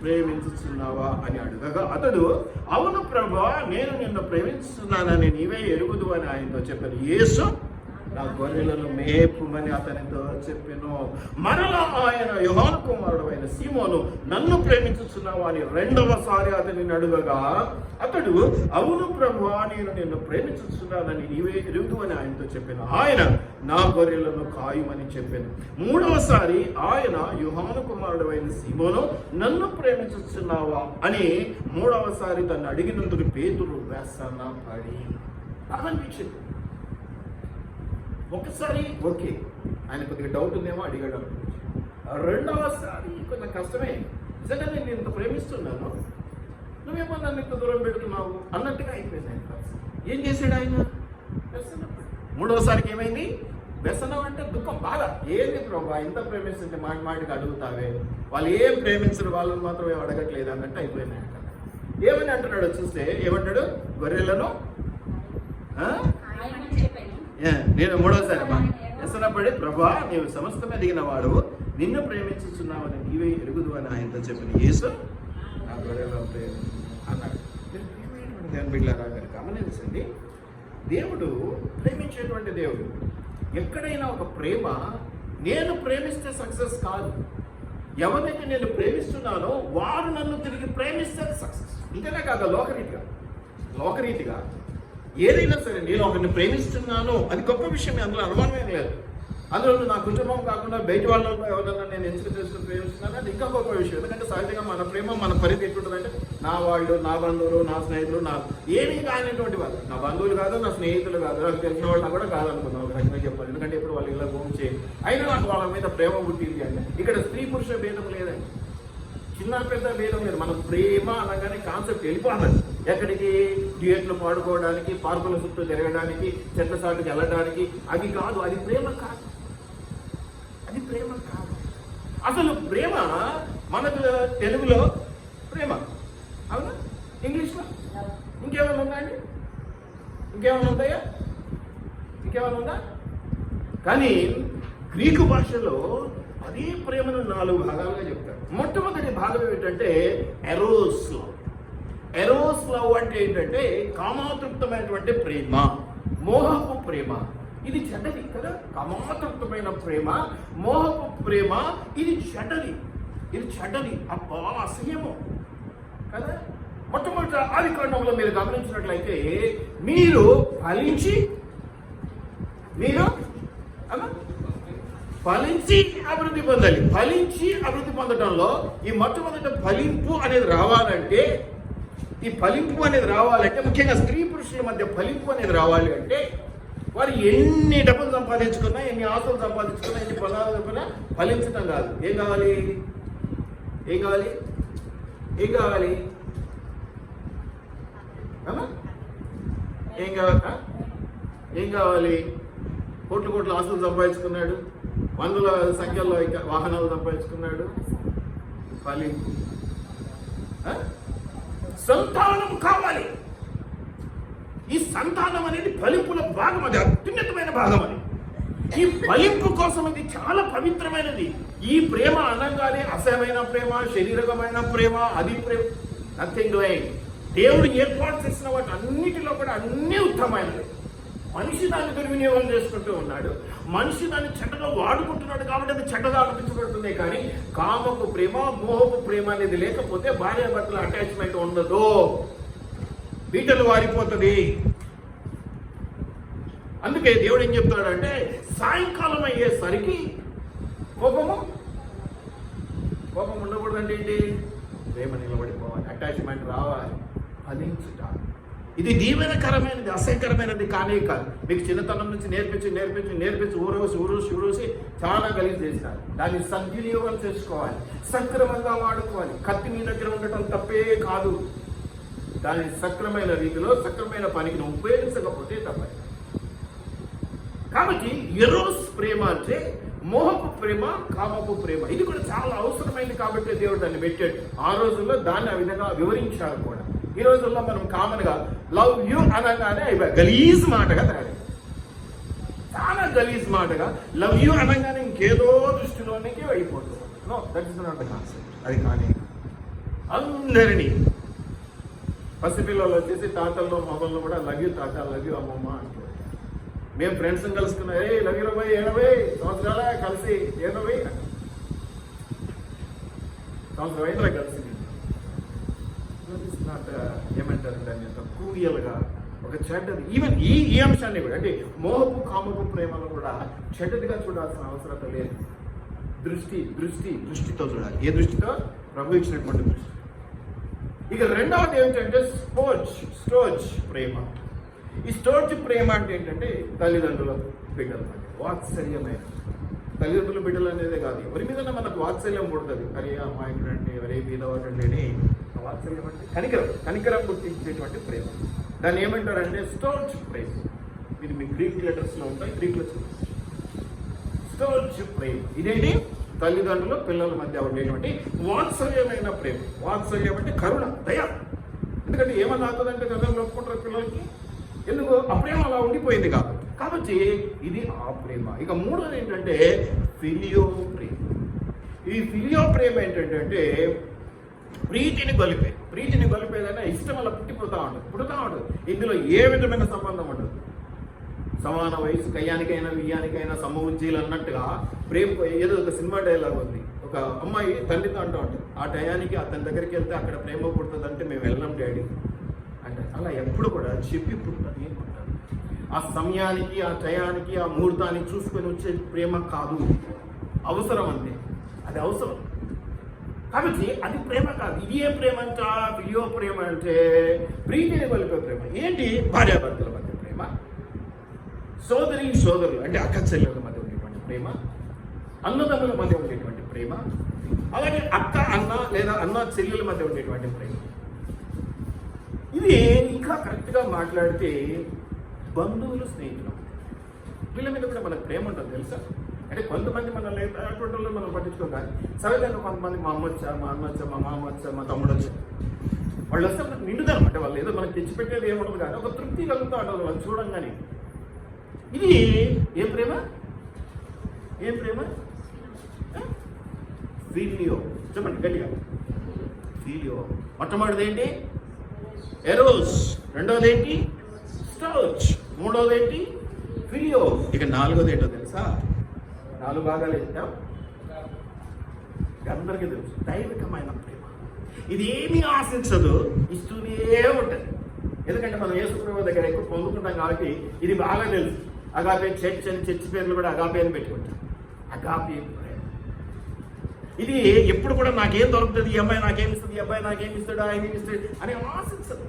ప్రేమించుతున్నావా అని అడగగా అతడు, అవును ప్రభువా, నేను నిన్ను ప్రేమిస్తున్నానని నీవే ఎరుగుదు అని ఆయనతో చెప్పాను. యేసు, నా గొర్రెలను మేపుమని అతనితో చెప్పాను. మరలా ఆయన యోహాను కుమారుడు అయిన సీమోను, నన్ను ప్రేమించుతున్నావా అని 2వసారి అతనిని అడుగగా అతడు, అవును ప్రభువా, నేను నిన్ను ప్రేమించుతున్నానని నీవే ఎరుగుదు అని ఆయనతో చెప్పాను. ఆయన, నా గొర్రెలను కాయుమని చెప్పాను. 3వసారి ఆయన యోహాను కుమారుడు అయిన సీమోను, నన్ను ప్రేమించుతున్నావా అని 3వసారి తను అడిగినందుకు పేతురు వ్యసన పడి అనిపించింది. ఒకసారి ఓకే, ఆయన కొద్దిగా డౌట్ ఉందేమో అడిగాడు. 2వసారి కొంచెం కష్టమే. నిజంగా నేను ఇంత ప్రేమిస్తున్నాను, నువ్వేమో నన్ను ఇంత దూరం పెడుతున్నావు అన్నట్టుగా అయిపోయింది ఆయన. ఏం చేశాడు ఆయన? వ్యసనం. 3వసారికి ఏమైంది? వ్యసనం అంటే దుఃఖం, బాధ. ఏంది ప్రభా, ఇంత ప్రేమిస్తుంటే మాటికి అడుగుతావే, వాళ్ళు ఏం ప్రేమించరు, వాళ్ళని మాత్రం ఏం అడగట్లేదు అన్నట్టు అయిపోయింది ఆయన. ఏమని అంటున్నాడు చూస్తే, ఏమంటాడు? గొర్రెలను నేను 3వసారి వ్యసనపడి, ప్రభా, నీవు సమస్తమే దిగిన వాడు, నిన్ను ప్రేమించుతున్నావని నీవే ఎరుగుదు అని ఆయనతో చెప్పిన యేసు, నా గొర్రెలను ప్రేమ అన్నాడు. దేవుని బిడ్డలారా, మీరు గమనించండి, దేవుడు ప్రేమించేటువంటి దేవుడు. ఎక్కడైనా ఒక ప్రేమ నేను ప్రేమిస్తే సక్సెస్ కాదు. ఎవరైతే నేను ప్రేమిస్తున్నానో వారు నన్ను తిరిగి ప్రేమిస్తే సక్సెస్. ఇంతనే కాదు, లోకరీతిగా ఏదైనా సరే నేను ఒకరిని ప్రేమిస్తున్నాను, అది గొప్ప విషయం, అందులో అనుమానమేం లేదు. అందులో నా కుటుంబం కాకుండా బయట వాళ్ళతో ఎవరైనా నేను ఎంపిక చేసుకుని ప్రేమిస్తున్నాను, అది ఇంకా గొప్ప విషయం. ఎందుకంటే సహజంగా మన ప్రేమ, మన పరిధి ఎట్లుంటుందంటే, నా వాళ్ళు, నా బంధువులు, నా స్నేహితులు, నా ఏమీ కానిటువంటి వాళ్ళు, నా బంధువులు కాదు, నా స్నేహితులు కాదు, నాకు తెలిసిన వాళ్ళని కూడా కాదనుకున్నాను ఒక రకంగా చెప్పాలి. ఎందుకంటే ఇప్పుడు వాళ్ళు ఇలా భూమి చేయాలి, అయినా నాకు వాళ్ళ మీద ప్రేమ పుట్టింది అంటే. ఇక్కడ స్త్రీ పురుష భేదం లేదండి, చిన్న పెద్ద భేదం లేదు. మన ప్రేమ అనగానే కాన్సెప్ట్ వెళ్ళిపోతుంది ఎక్కడికి? డ్యూయెట్లు పాడుకోవడానికి, పార్కుల చుట్టూ తిరగడానికి, చెట్ల సాటుకి వెళ్ళడానికి. అది కాదు, అది ప్రేమ కాదు. అసలు ప్రేమ మనకు తెలుగులో ప్రేమ, అవునా? ఇంగ్లీష్లో ఇంకేమైనా ఉందా అండి? ఇంకేమైనా ఉందా? కానీ గ్రీకు భాషలో అదే ప్రేమను 4 భాగాలుగా చెప్తారు. మొట్టమొదటి భాగం ఏంటంటే ఎరోస్ లవ్ అంటే ఏంటంటే కామాతృప్తమైనటువంటి ప్రేమ, మోహపు ప్రేమ. ఇది చెడ్డది కదా. కామాతృప్తమైన ప్రేమ, మోహపు ప్రేమ, ఇది చెడ్డది, అబ్బా, అసహ్యము కదా. మొట్టమొదటి ఆదికాండంలో మీరు గమనించినట్లయితే, మీరు ఫలించి అభివృద్ధి పొందాలి. ఫలించి అభివృద్ధి పొందడంలో ఈ మొట్టమొదటి ఫలింపు అనేది రావాలంటే, ముఖ్యంగా స్త్రీ పురుషుల మధ్య ఫలింపు అనేది రావాలి అంటే, వారు ఎన్ని డబ్బులు సంపాదించుకున్నా, ఎన్ని ఆస్తులు సంపాదించుకున్నా, ఎన్ని పొలాలు చెప్పినా ఫలించడం కాదు. ఏం కావాలి? కోట్ల ఆస్తులు సంపాదించుకున్నాడు, 100ల సంఖ్యలో వాహనాలు సంపాదించుకున్నాడు. ఫలింపు, సంతానం కావాలి. ఈ సంతానం అనేది ఫలింపుల భాగం, అది అత్యున్నతమైన భాగం. అది ఈ ఫలింపు కోసం ఇది చాలా పవిత్రమైనది. ఈ ప్రేమ అనగానే అసహ్యమైన ప్రేమ, శరీరకమైన ప్రేమ, అది ప్రేమ నథింగ్ డూయింగ్. దేవుడు ఏర్పాటు చేసిన వాటి అన్నిటిలో కూడా అన్నీ ఉత్తమమైనవి. మనిషి దాన్ని దుర్వినియోగం చేసుకుంటూ ఉన్నాడు, మనిషి దాన్ని చెడ్డగా వాడుకుంటున్నాడు కాబట్టి అది చెడ్డగా అనిపించబడుతుంది. కానీ కామపు ప్రేమ, మోహపు ప్రేమ అనేది లేకపోతే భార్యాభర్తల అటాచ్మెంట్ ఉండదు, బీటలు వారిపోతుంది. అందుకే దేవుడు ఏం చెప్తున్నాడంటే సాయంకాలం అయ్యేసరికి కోపం ఉండకూడదండి. ఏంటి? ప్రేమ నిలబడిపోవాలి, అటాచ్మెంట్ రావాలి, ఫలించుట. ఇది దీవెనకరమైనది, అసహ్యకరమైనది కానే కాదు. మీకు చిన్నతనం నుంచి నేర్పించి ఊరూసి చాలా గలీజ్ చేసినారు. దాన్ని సద్వినియోగం చేసుకోవాలి, సక్రమంగా వాడుకోవాలి. కత్తి మీ దగ్గర ఉండటం తప్పే కాదు, దాన్ని సక్రమైన రీతిలో సక్రమైన పనికి ఉపయోగించకపోతే తప్పే. కాబట్టి ఎరోస్ ప్రేమ అంటే మోహపు ప్రేమ, కామపు ప్రేమ, ఇది కూడా చాలా అవసరమైంది. కాబట్టి దేవుడు దాన్ని పెట్టాడు. ఆ రోజుల్లో దాన్ని ఆ విధంగా వివరించారు కూడా. ఈ రోజుల్లో మనం కామన్ గా లవ్ యూ అనగానే గలీజ్ మాటగా తయారు, చాలా గలీజ్ మాటగా లవ్ యూ అనగానే ఇంకేదో దృష్టిలోనికి అయిపోతుంది. No, that is not the concept. అది కానీ అందరినీ పసిపిల్లలు వచ్చేసి తాతల్లో మొదల్లో కూడా లవ్ యూ తాత, లవ్ యూ అమ్మమ్మ అంటారు. మేము ఫ్రెండ్స్ కలుసుకున్నాం, లవ్ యూ 80 సంవత్సరాల కలిసి 80 సంవత్సరం అయిందిలా కలిసి. నాట్ ఏమంటారు దాన్ని కూయలుగా ఒక చెడ్డది. ఈవెన్ ఈ అంశాన్ని కూడా అంటే మోహపు కామపు ప్రేమను కూడా చెడ్డదిగా చూడాల్సిన అవసరం లేదు. దృష్టితో చూడాలి. ఏ దృష్టితో? ప్రభు ఇచ్చినటువంటి దృష్టి. ఇక రెండవది ఏమిటంటే స్టోర్జ్ ప్రేమ. ఈ స్టోర్జ్ ప్రేమ అంటే ఏంటంటే తల్లిదండ్రుల బిడ్డలు, వాత్సల్యమైన తల్లిదండ్రుల బిడ్డలు అనేదే కాదు, ఎవరి మీద మనకు వాత్సల్యం పుడుతుంది. అరే అమ్మాయికుడు అంటే ఎవరే బీదవాడండి అని వాత్సల్యం అంటే కనికరం గుర్తించేటువంటి ప్రేమ. దాన్ని ఏమంటారంటే స్టోర్జ్ ప్రేమ. ఇది మీ గ్రీక్ లెటర్స్లో ఉంటాయి, గ్రీక్ లెటర్స్. స్టోర్జ్ ప్రేమ ఇదేంటి? తల్లిదండ్రుల పిల్లల మధ్య ఉండేటువంటి వాత్సల్యమైన ప్రేమ. వాత్సల్యం అంటే కరుణ, దయ. ఎందుకంటే ఏమన్నా అవుతుందంటే తల్లిదండ్రులు ఒప్పుకుంటారు పిల్లలకి, ఎందుకు? ఆ ప్రేమ అలా ఉండిపోయింది కాబట్టి ఇది ఆ ప్రేమ. ఇక మూడోది ఏంటంటే ఫిలియో ప్రేమ. ఈ ఫిలియో ప్రేమ ఏంటంటే ప్రీతిని గొలిపేదైనా ఇష్టం అలా పుడుతూ ఉంటుంది. ఇందులో ఏ విధమైన సంబంధం ఉండదు. సమాన వయసు, కయ్యానికైనా వియ్యానికైనా సమవుజ్జీలు అన్నట్టుగా ప్రేమ. ఏదో ఒక సినిమా డైలాగ్ ఉంది, ఒక అమ్మాయి తండ్రితో అంటూ ఉంటుంది, ఆ టయానికి అతని దగ్గరికి వెళ్తే అక్కడ ప్రేమ పుడుతుంది అంటే మేము వెళ్ళాం డాడీ అంటే. అలా ఎప్పుడు కూడా చెప్పి పుడుతుంది ఏమంటారు, ఆ సమయానికి, ఆ టయానికి, ఆ ముహూర్తానికి చూసుకొని వచ్చే ప్రేమ కాదు. అవసరం అంటే అది అవసరం. కాబట్టి అది ప్రేమ కాదు. ఇది ఏ ప్రేమ అంట? ఫిలియో ప్రేమ అంటే ప్రీతిని గొలిపే ప్రేమ. ఏంటి? భార్యాభర్తల మధ్య ప్రేమ, సోదరులు అంటే అక్క చెల్లెల మధ్య ఉండేటువంటి ప్రేమ, అన్నదమ్ముల మధ్య ఉండేటువంటి ప్రేమ, అలాగే అక్క అన్న లేదా అన్న చెల్లెల మధ్య ఉండేటువంటి ప్రేమ. ఇది ఇంకా కరెక్ట్గా మాట్లాడితే బంధువులు, స్నేహితులు, వీళ్ళ మీద కూడా మనకు ప్రేమ ఉంటుంది తెలుసా. అంటే కొంతమంది మనల్ని అటువంటి మనం పట్టించుకోవాలి. సరేలేను, కొంతమంది మా అమ్మ వచ్చా, మా అన్న వచ్చా, మా మామ వచ్చా, మా తమ్ముడు వచ్చా, వాళ్ళు వస్తే మనకు నిండుదనం. అంటే వాళ్ళు ఏదో మనకు తెచ్చిపెట్టేది ఏముండదు కానీ ఒక తృప్తి కలుగుతూ ఉంటుంది వాళ్ళు చూడంగానే. ఇది ఏం ప్రేమ? ఫిలియో. చెప్పండి గట్టిగా. ఫిలియో. మొట్టమొదటిది ఏంటి? ఎరోస్. రెండవది ఏంటి? స్టోర్జ్. మూడవది ఏంటి? ఫిలియో. ఇక నాలుగోది ఏంటో తెలుసా? 4 భాగాలు ఇద్దాం, అందరికీ తెలుసు. దైవికమైన ప్రేమ. ఇది ఏమీ ఆశించదు, ఇస్తూనే ఉంటుంది. ఎందుకంటే మనం యేసుప్రభువు దగ్గర ఎక్కువ పొందుకుంటాం కాబట్టి ఇది బాగా తెలుసు. అగాపే చర్చ్ అని, చర్చ్ పేర్లు కూడా అగాపే అని పెట్టుకుంటాం. అగాపే ప్రేమ. ఇది ఎప్పుడు కూడా నాకేం దొరుకుతుంది, ఈ అమ్మాయి నాకేమిస్తుంది, ఈ అబ్బాయి నాకేమిస్తాడు, ఆయన ఇస్తాడు అని ఆశించదు.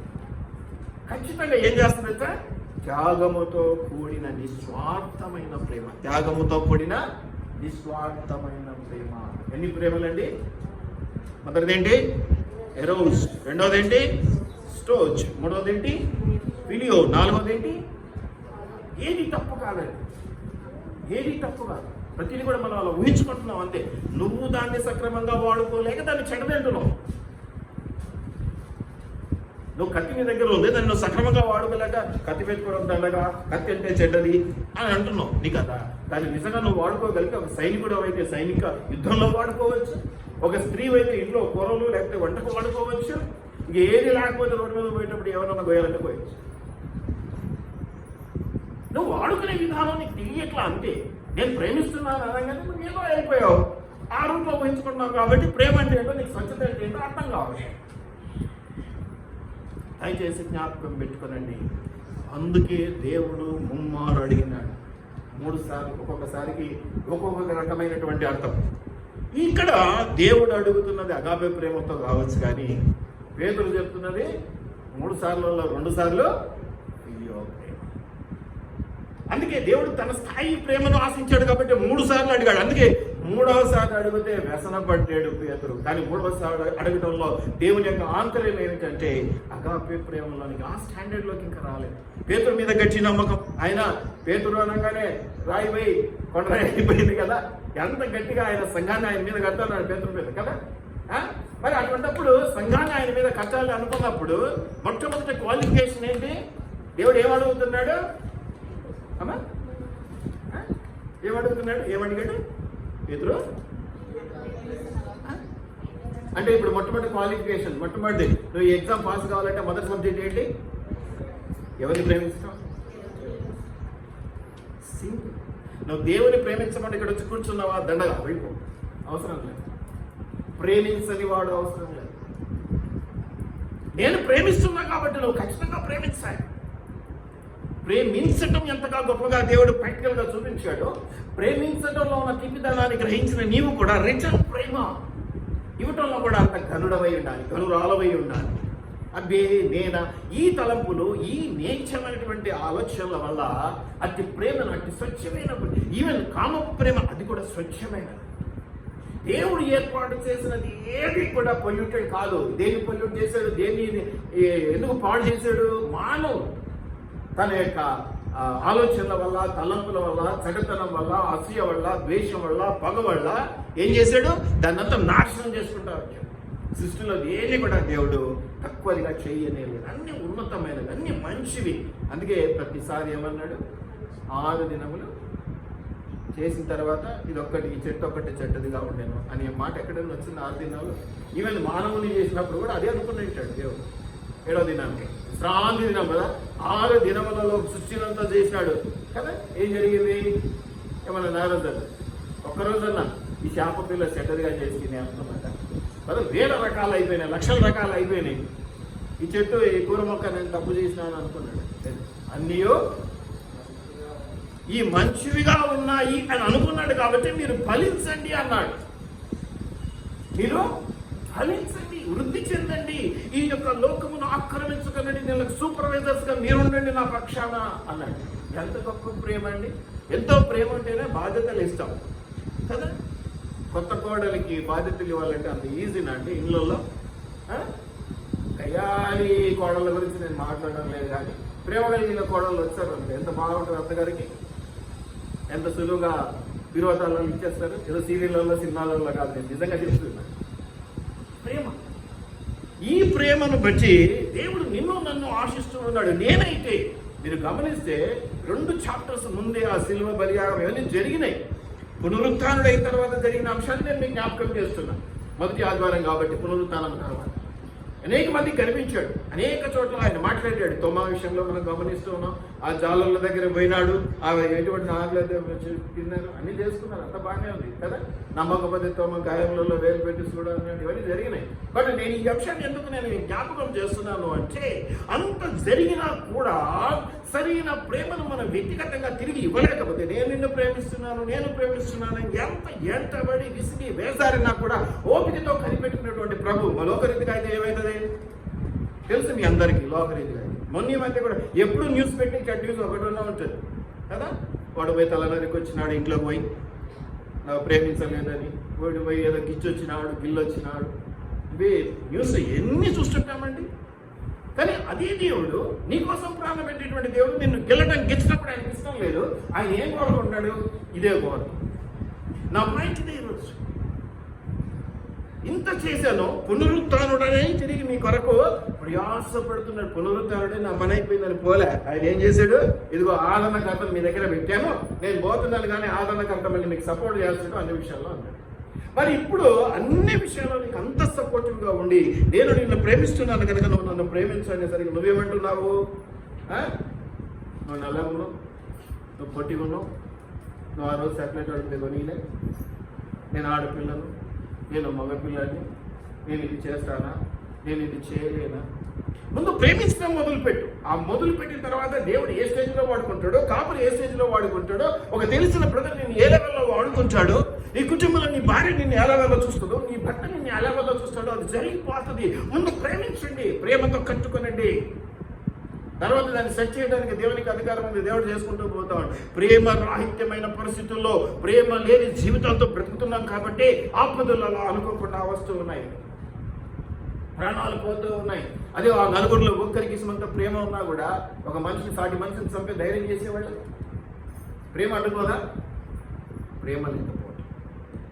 ఖచ్చితంగా ఏం చేస్తుందంటే త్యాగముతో కూడిన నిస్వార్థమైన ప్రేమ. త్యాగముతో కూడిన నిస్వార్థమైన ప్రేమ. ఎన్ని ప్రేమలండి? మొదటిది ఏంటి? ఎరోస్. రెండవది ఏంటి? స్టోర్జ్. మూడవది ఏంటి? ఫిలియో. నాలుగవది ఏంటి? ఏది తప్పు కాదండి, ఏది తప్పు కాదు. ప్రతిదీ కూడా మనం అలా ఊహించుకుంటున్నాం అంతే. నువ్వు దాన్ని సక్రమంగా వాడుకోలేక దాన్ని చెడదంటున్నావు. నువ్వు కత్తి నీ దగ్గర ఉంది, దాన్ని నువ్వు సక్రమంగా వాడుకోలేక కత్తి పెట్టుకోవడం దండగా, కత్తి అంటే చెడ్డది అని అంటున్నావు. నీకు కదా దాన్ని నిజంగా నువ్వు వాడుకోగలిగితే ఒక సైనికుడు అయితే సైనిక యుద్ధంలో వాడుకోవచ్చు, ఒక స్త్రీ అయితే ఇంట్లో కూరలు లేకపోతే వంటకు వాడుకోవచ్చు. ఇంక ఏది లేకపోతే రోడ్డు మీద పోయేటప్పుడు ఎవరన్నా పోయాలంటే పోయచ్చు. నువ్వు వాడుకునే విధానం నీకు తెలియట్లా అంతే. నేను ప్రేమిస్తున్నాను అనగానే నువ్వు ఏదో అయిపోయావు, ఆ రూట్లో ఊహించుకుంటున్నావు. కాబట్టి ప్రేమ అంటే ఏంటో, నీకు స్వచ్ఛత అంటే ఏంటో అర్థం కావాలి. దయచేసి జ్ఞాపకం పెట్టుకోనండి. అందుకే దేవుడు ముమ్మారు అడిగినాడు, 3 సార్లు, ఒక్కొక్కసారికి ఒక్కొక్క రకమైనటువంటి అర్థం. ఇక్కడ దేవుడు అడుగుతున్నది అగాపే ప్రేమతో కావచ్చు, కానీ పేతురు చెప్తున్నది 3 సార్లలో 2 సార్లు ఫిలియో ప్రేమ. అందుకే దేవుడు తన స్థాయి ప్రేమను ఆశించాడు కాబట్టి 3 సార్లు అడిగాడు. అందుకే 3వ సారి అడిగితే వ్యసన పడ్డాడు పేతురు. కానీ 3వ సారి అడగడంలో దేవుని యొక్క ఆంతర్యం ఏమిటంటే అగాపే ప్రేమలోనికి, ఆ స్టాండర్డ్లోకి ఇంకా రాలేదు. పేతురు మీద గట్టి నమ్మకం. ఆయన పేతురు అనగానే రాయిపోయి కొండరాయి అయిపోయింది కదా, ఎంత గట్టిగా ఆయన సంఘాన్ని ఆయన మీద కడతాడు పేతురు మీద కదా. మరి అటువంటిప్పుడు సంఘాన్ని ఆయన మీద కట్టాలి అనుకున్నప్పుడు మొట్టమొదటి క్వాలిఫికేషన్ ఏంటి? దేవుడు ఏమడుగుతున్నాడు అమ్మా? ఏమడుగుతున్నాడు? ఏమడిగాడు పేతురు? అంటే ఇప్పుడు మొట్టమొదటి క్వాలిఫికేషన్, మొట్టమొదటి నువ్వు ఎగ్జామ్ పాస్ కావాలంటే మొదటి సబ్జెక్ట్ ఏంటి? ఎవరిని ప్రేమిస్తావు? నువ్వు దేవుని ప్రేమించమంటే ఇక్కడ వచ్చి కూర్చున్నావా దండగా వెళ్ళిపో, అవసరం లేదు. ప్రేమించని వాడు అవసరం లేదు. నేను ప్రేమిస్తున్నా కాబట్టి నువ్వు ఖచ్చితంగా ప్రేమించాలి. ప్రేమించటం ఎంతగా గొప్పగా దేవుడు ప్రాక్టికల్గా చూపించాడో, ప్రేమించటంలో ఉన్న తీపిదనాన్ని గ్రహించిన నీవు కూడా రిటర్న్ ప్రేమ ఇవ్వటంలో కూడా అంత గనుడవై ఉండాలి, గనురాలవై ఉండాలి. అబ్బే నేనా, ఈ తలంపులు, ఈ నీచమైనటువంటి ఆలోచనల వల్ల అతి ప్రేమను, అతి స్వచ్ఛమైన, ఈవెన్ కామపు ప్రేమ, అది కూడా స్వచ్ఛమైన. దేవుడు ఏర్పాటు చేసినది ఏది కూడా పొల్యూటెడ్ కాదు. దేన్ని పొల్యూట్ చేశాడు? దేన్ని ఎందుకు పాడు చేశాడు? మానవుడు తన యొక్క ఆలోచనల వల్ల, తలంపుల వల్ల, చెడుతనం వల్ల, అసూయ వల్ల, ద్వేషం వల్ల, పగ వల్ల ఏం చేశాడు? దాన్ని అంతా నాశనం చేసుకుంటా వచ్చాడు. సృష్టిలో దేన్ని కూడా దేవుడు తక్కువగా చేయలేదు. అన్ని ఉన్నతమైనవి, అన్ని మంచివి. అందుకే ప్రతిసారి ఏమన్నాడు? 6 దినములు చేసిన తర్వాత ఇదొక్కటి, ఈ చెట్టు ఒక్కటి చెడ్డదిగా ఉండేను అనే మాట ఎక్కడైనా వచ్చింది? 6 దినాలు. ఈవెన్ మానవుని చేసినప్పుడు కూడా అదే అనుకున్నాడు దేవుడు. 7వ దినానికి విశ్రాంతి దినం కదా. 6 దినములలో సృష్టినంతా చేసినాడు కదా. ఏం జరిగింది? ఏమన్నా నారదుడు ఒక్కరోజన్నా ఈ శాప పిల్ల చెడ్డదిగా చేసి నేర్చుకున్నమాట కదా. 1000 రకాలు అయిపోయినాయి, లక్షల రకాలు అయిపోయినాయి. ఈ చెట్టు, ఈ కూర మొక్క నేను తప్పు చేసినాను అనుకున్నాడు. అన్నీ ఈ మంచివిగా ఉన్నాయి అని అనుకున్నాడు కాబట్టి మీరు ఫలించండి అన్నాడు. మీరు ఫలించండి, వృద్ధి చెందండి, ఈ యొక్క లోకమును ఆక్రమించుకునండి, నేను సూపర్వైజర్స్గా మీరుండండి నా పక్షాన అన్నాడు. ఎంత గొప్ప ప్రేమ అండి! ఎంతో ప్రేమ ఉంటేనే బాధ్యతలు ఇస్తాం కదా. కొత్త కోడలికి బాధ్యతలు ఇవ్వాలంటే అంత ఈజీనా అండి? ఇళ్ళల్లో కయ్యాలి కోడళ్ళ గురించి నేను మాట్లాడడం లేదు, కానీ ప్రేమ కలిగిన కోడళ్ళు వచ్చారు అంటే ఎంత బాగుంటుంది అత్తగారికి. ఎంత సులువుగా విరోధాలలో ఇచ్చేస్తారు. ఏదో సీరియళ్ళలో, సినిమాలలో కాదు, నేను నిజంగా చెప్తున్నాను. ప్రేమ, ఈ ప్రేమను బట్టి దేవుడు నిన్ను నన్ను ఆశిస్తూ ఉన్నాడు. నేనైతే మీరు గమనిస్తే 2 చాప్టర్స్ ముందే ఆ సిలువ బలియాగం ఇవన్నీ జరిగినాయి. పునరుత్థానుడైన తర్వాత జరిగిన అంశాన్ని నేను మీకు జ్ఞాపకం చేస్తున్నాను. మొదటి ఆదివారం కాబట్టి పునరుత్థానం తర్వాత అనేక మందికి కనిపించాడు, అనేక చోట్ల ఆయన మాట్లాడాడు. తోమా విషయంలో మనం గమనిస్తూ ఉన్నాం. ఆ జాలర్ల దగ్గర పోయినాడు, ఆ ఎటువంటి ఆకులు తిన్నారు, అన్ని చేసుకున్నారు, అంత బాగానే ఉంది కదా. నమ్మకపోతే తోమ గాయములలో వేలు పెట్టి చూడాలన్నాడు. ఇవన్నీ జరిగినాయి. బట్ నేను ఈ అంశాన్ని ఎందుకు నేను జ్ఞాపకం చేస్తున్నాను అంటే, అంత జరిగినా కూడా సరైన ప్రేమను మనం వ్యక్తిగతంగా తిరిగి ఇవ్వలేకపోతే, నేను నిన్ను ప్రేమిస్తున్నాను, నేను ప్రేమిస్తున్నాను, ఎంత ఎంటబడి విసిగి వేసారినా కూడా ఓపికతో కనిపెట్టుకున్నటువంటి ప్రభు లోకరీతిగా అయితే ఏమైతుంది తెలుసు మీ అందరికీ. లోకరీతిగా మొన్న మధ్య కూడా ఎప్పుడు న్యూస్ పెట్టి న్యూస్ ఒకటిలో ఉంటుంది కదా. వాడు పోయి తలనరికి వచ్చినాడు, ఇంట్లోకి పోయి నాకు ప్రేమించలేదని, వాడు పోయి ఏదో గిచ్చొచ్చినాడు, గిల్లొచ్చినాడు, ఇవి న్యూస్ ఎన్ని చూస్తుంటామండి. కానీ అదే దేవుడు నీకోసం ప్రాణం పెట్టేటువంటి దేవుడు నిన్ను గిచ్చినప్పుడు ఆయనకి ఇష్టం లేదు. ఆయన ఏం కోరుకుంటున్నాడు? ఇదే కోరు. నా పాయింట్ ఇదే ఈరోజు. ఇంత చేశాను, పునరుత్థానుడనే తిరిగి మీ కొరకు ప్రయాసపడుతున్నాడు. పునరుత్థానుడే నా పని అయిపోయిందని పోలే. ఆయన ఏం చేశాడు? ఇదిగో ఆదరణకర్తను మీ దగ్గర పెట్టాను, నేను పోతున్నాను కానీ ఆదరణకర్త మళ్ళీ మీకు సపోర్ట్ చేస్తాడు అన్ని విషయాల్లో అన్నాడు. మరి ఇప్పుడు అన్ని విషయాల్లో నీకు అంత సపోర్టివ్గా ఉండి నేను నిన్ను ప్రేమిస్తున్నాను కనుక నువ్వు నన్ను ప్రేమించనేసరికి నువ్వేమంటున్నావు? నువ్వు నల్ల ఉన్నావు, నువ్వు పొట్టిగా ఉన్నావు, నువ్వు ఆ రోజు సెపరేట్ అడిగితే కొనిలే, నేను ఆడపిల్లను, నేను మగపిల్లని, నేను ఇది చేస్తానా, నేను ఇది చేయలేనా? ముందు ప్రేమించడం మొదలుపెట్టు. ఆ మొదలుపెట్టిన తర్వాత దేవుడు ఏ స్టేజ్లో వాడుకుంటాడో, కాపులు ఏ స్టేజ్లో వాడుకుంటాడో, ఒక తెలిసిన బ్రదర్ నిన్ను ఏ లెవెల్లో వాడుకుంటాడో, నీ కుటుంబంలో నీ భార్య నిన్ను ఏ లెవెల్లో చూస్తుందో, నీ భర్త నిన్ను ఏ లెవెల్లో చూస్తాడో అది జరిగిపోతుంది. ముందు ప్రేమించండి, ప్రేమతో కట్టుకునండి. తర్వాత దాన్ని సెట్ చేయడానికి దేవునికి అధికారం ఉంది, దేవుడు చేసుకుంటూ పోతాడు. ప్రేమ రాహిత్యమైన పరిస్థితుల్లో, ప్రేమ లేని జీవితంతో బ్రతుకుతున్నాం కాబట్టి ఆపదలలో అనుకోకుండా వస్తూ ఉన్నాయి, ప్రాణాలు పోతూ ఉన్నాయి. అదే ఆ నలుగురిలో ఒక్కరికి ఇసుమంత ప్రేమ ఉన్నా కూడా ఒక మనిషిని సాటి మనిషిని చంపే ధైర్యం చేసేవాళ్ళు. ప్రేమ అడ్డుకోదా? ప్రేమ లేకపోవటం,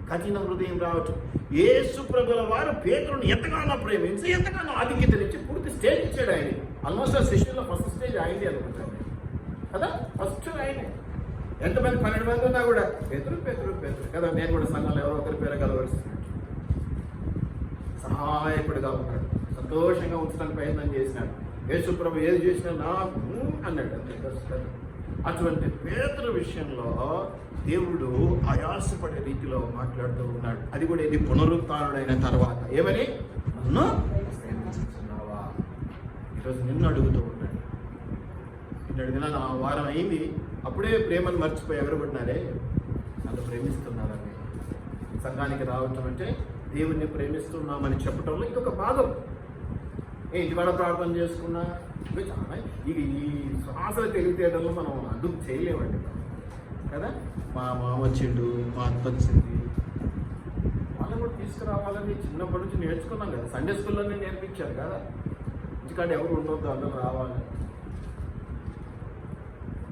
కఠిన హృదయం రావటం. యేసు ప్రభుల వారు పేతురుని ఎంతగానో ప్రేమించి ఎంతగానో ఆధిక్యతనిచ్చి పూర్తి స్టేజ్ ఇచ్చాడు. ఆయన ఆల్మోస్ట్ ఆ శిష్యుల్లో ఫస్ట్ స్టేజ్ అయింది అనుకుంటాను కదా. ఫస్ట్ ఆయనే. ఎంతమంది 12 మంది ఉన్నా కూడా పేతురు పేతురు పేతురు కదా. నేను కూడా సంఘంలో ఎవరో ఒకరి పేరు కలవరుస్తున్నాడు. సహాయకుడిగా ఉన్నాడు, సంతోషంగా ఉంచడానికి ప్రయత్నం చేసినాడు. యేసు ప్రభు ఏది చేసినా నాకు అన్నాడు. అటువంటి పేతురు విషయంలో దేవుడు ఆయాసపడే రీతిలో మాట్లాడుతూ ఉన్నాడు. అది కూడా ఇది పునరుత్థానుడైన తర్వాత. ఏమని? నన్ను ప్రేమిస్తున్నావా? ఈరోజు నిన్ను అడుగుతూ ఉన్నాడు. నిన్నటి దినాలు ఆ వారం అయింది, అప్పుడే ప్రేమను మర్చిపోయి ఎగరబడినారే. నన్ను ప్రేమిస్తున్నారని సంఘానికి రావటం అంటే దేవుణ్ణి ప్రేమిస్తున్నామని చెప్పడంలో ఇంకొక భాగం. ఇంటికాడ ప్రార్థన చేసుకున్నా చాలా ఇది ఈ శ్వాసల తెలివితేటల్లో మనం అడ్డుకు చేయలేమండి కదా. మా మామ వచ్చిండు, మా అత్త వచ్చింది, వాళ్ళని కూడా తీసుకురావాలని చిన్నప్పటి నుంచి నేర్చుకున్నాం కదా. సండే స్కూల్లోనే నేర్పించారు కదా. ఇంటికాడ ఎవరు ఉండొద్దు, అందరూ రావాలి.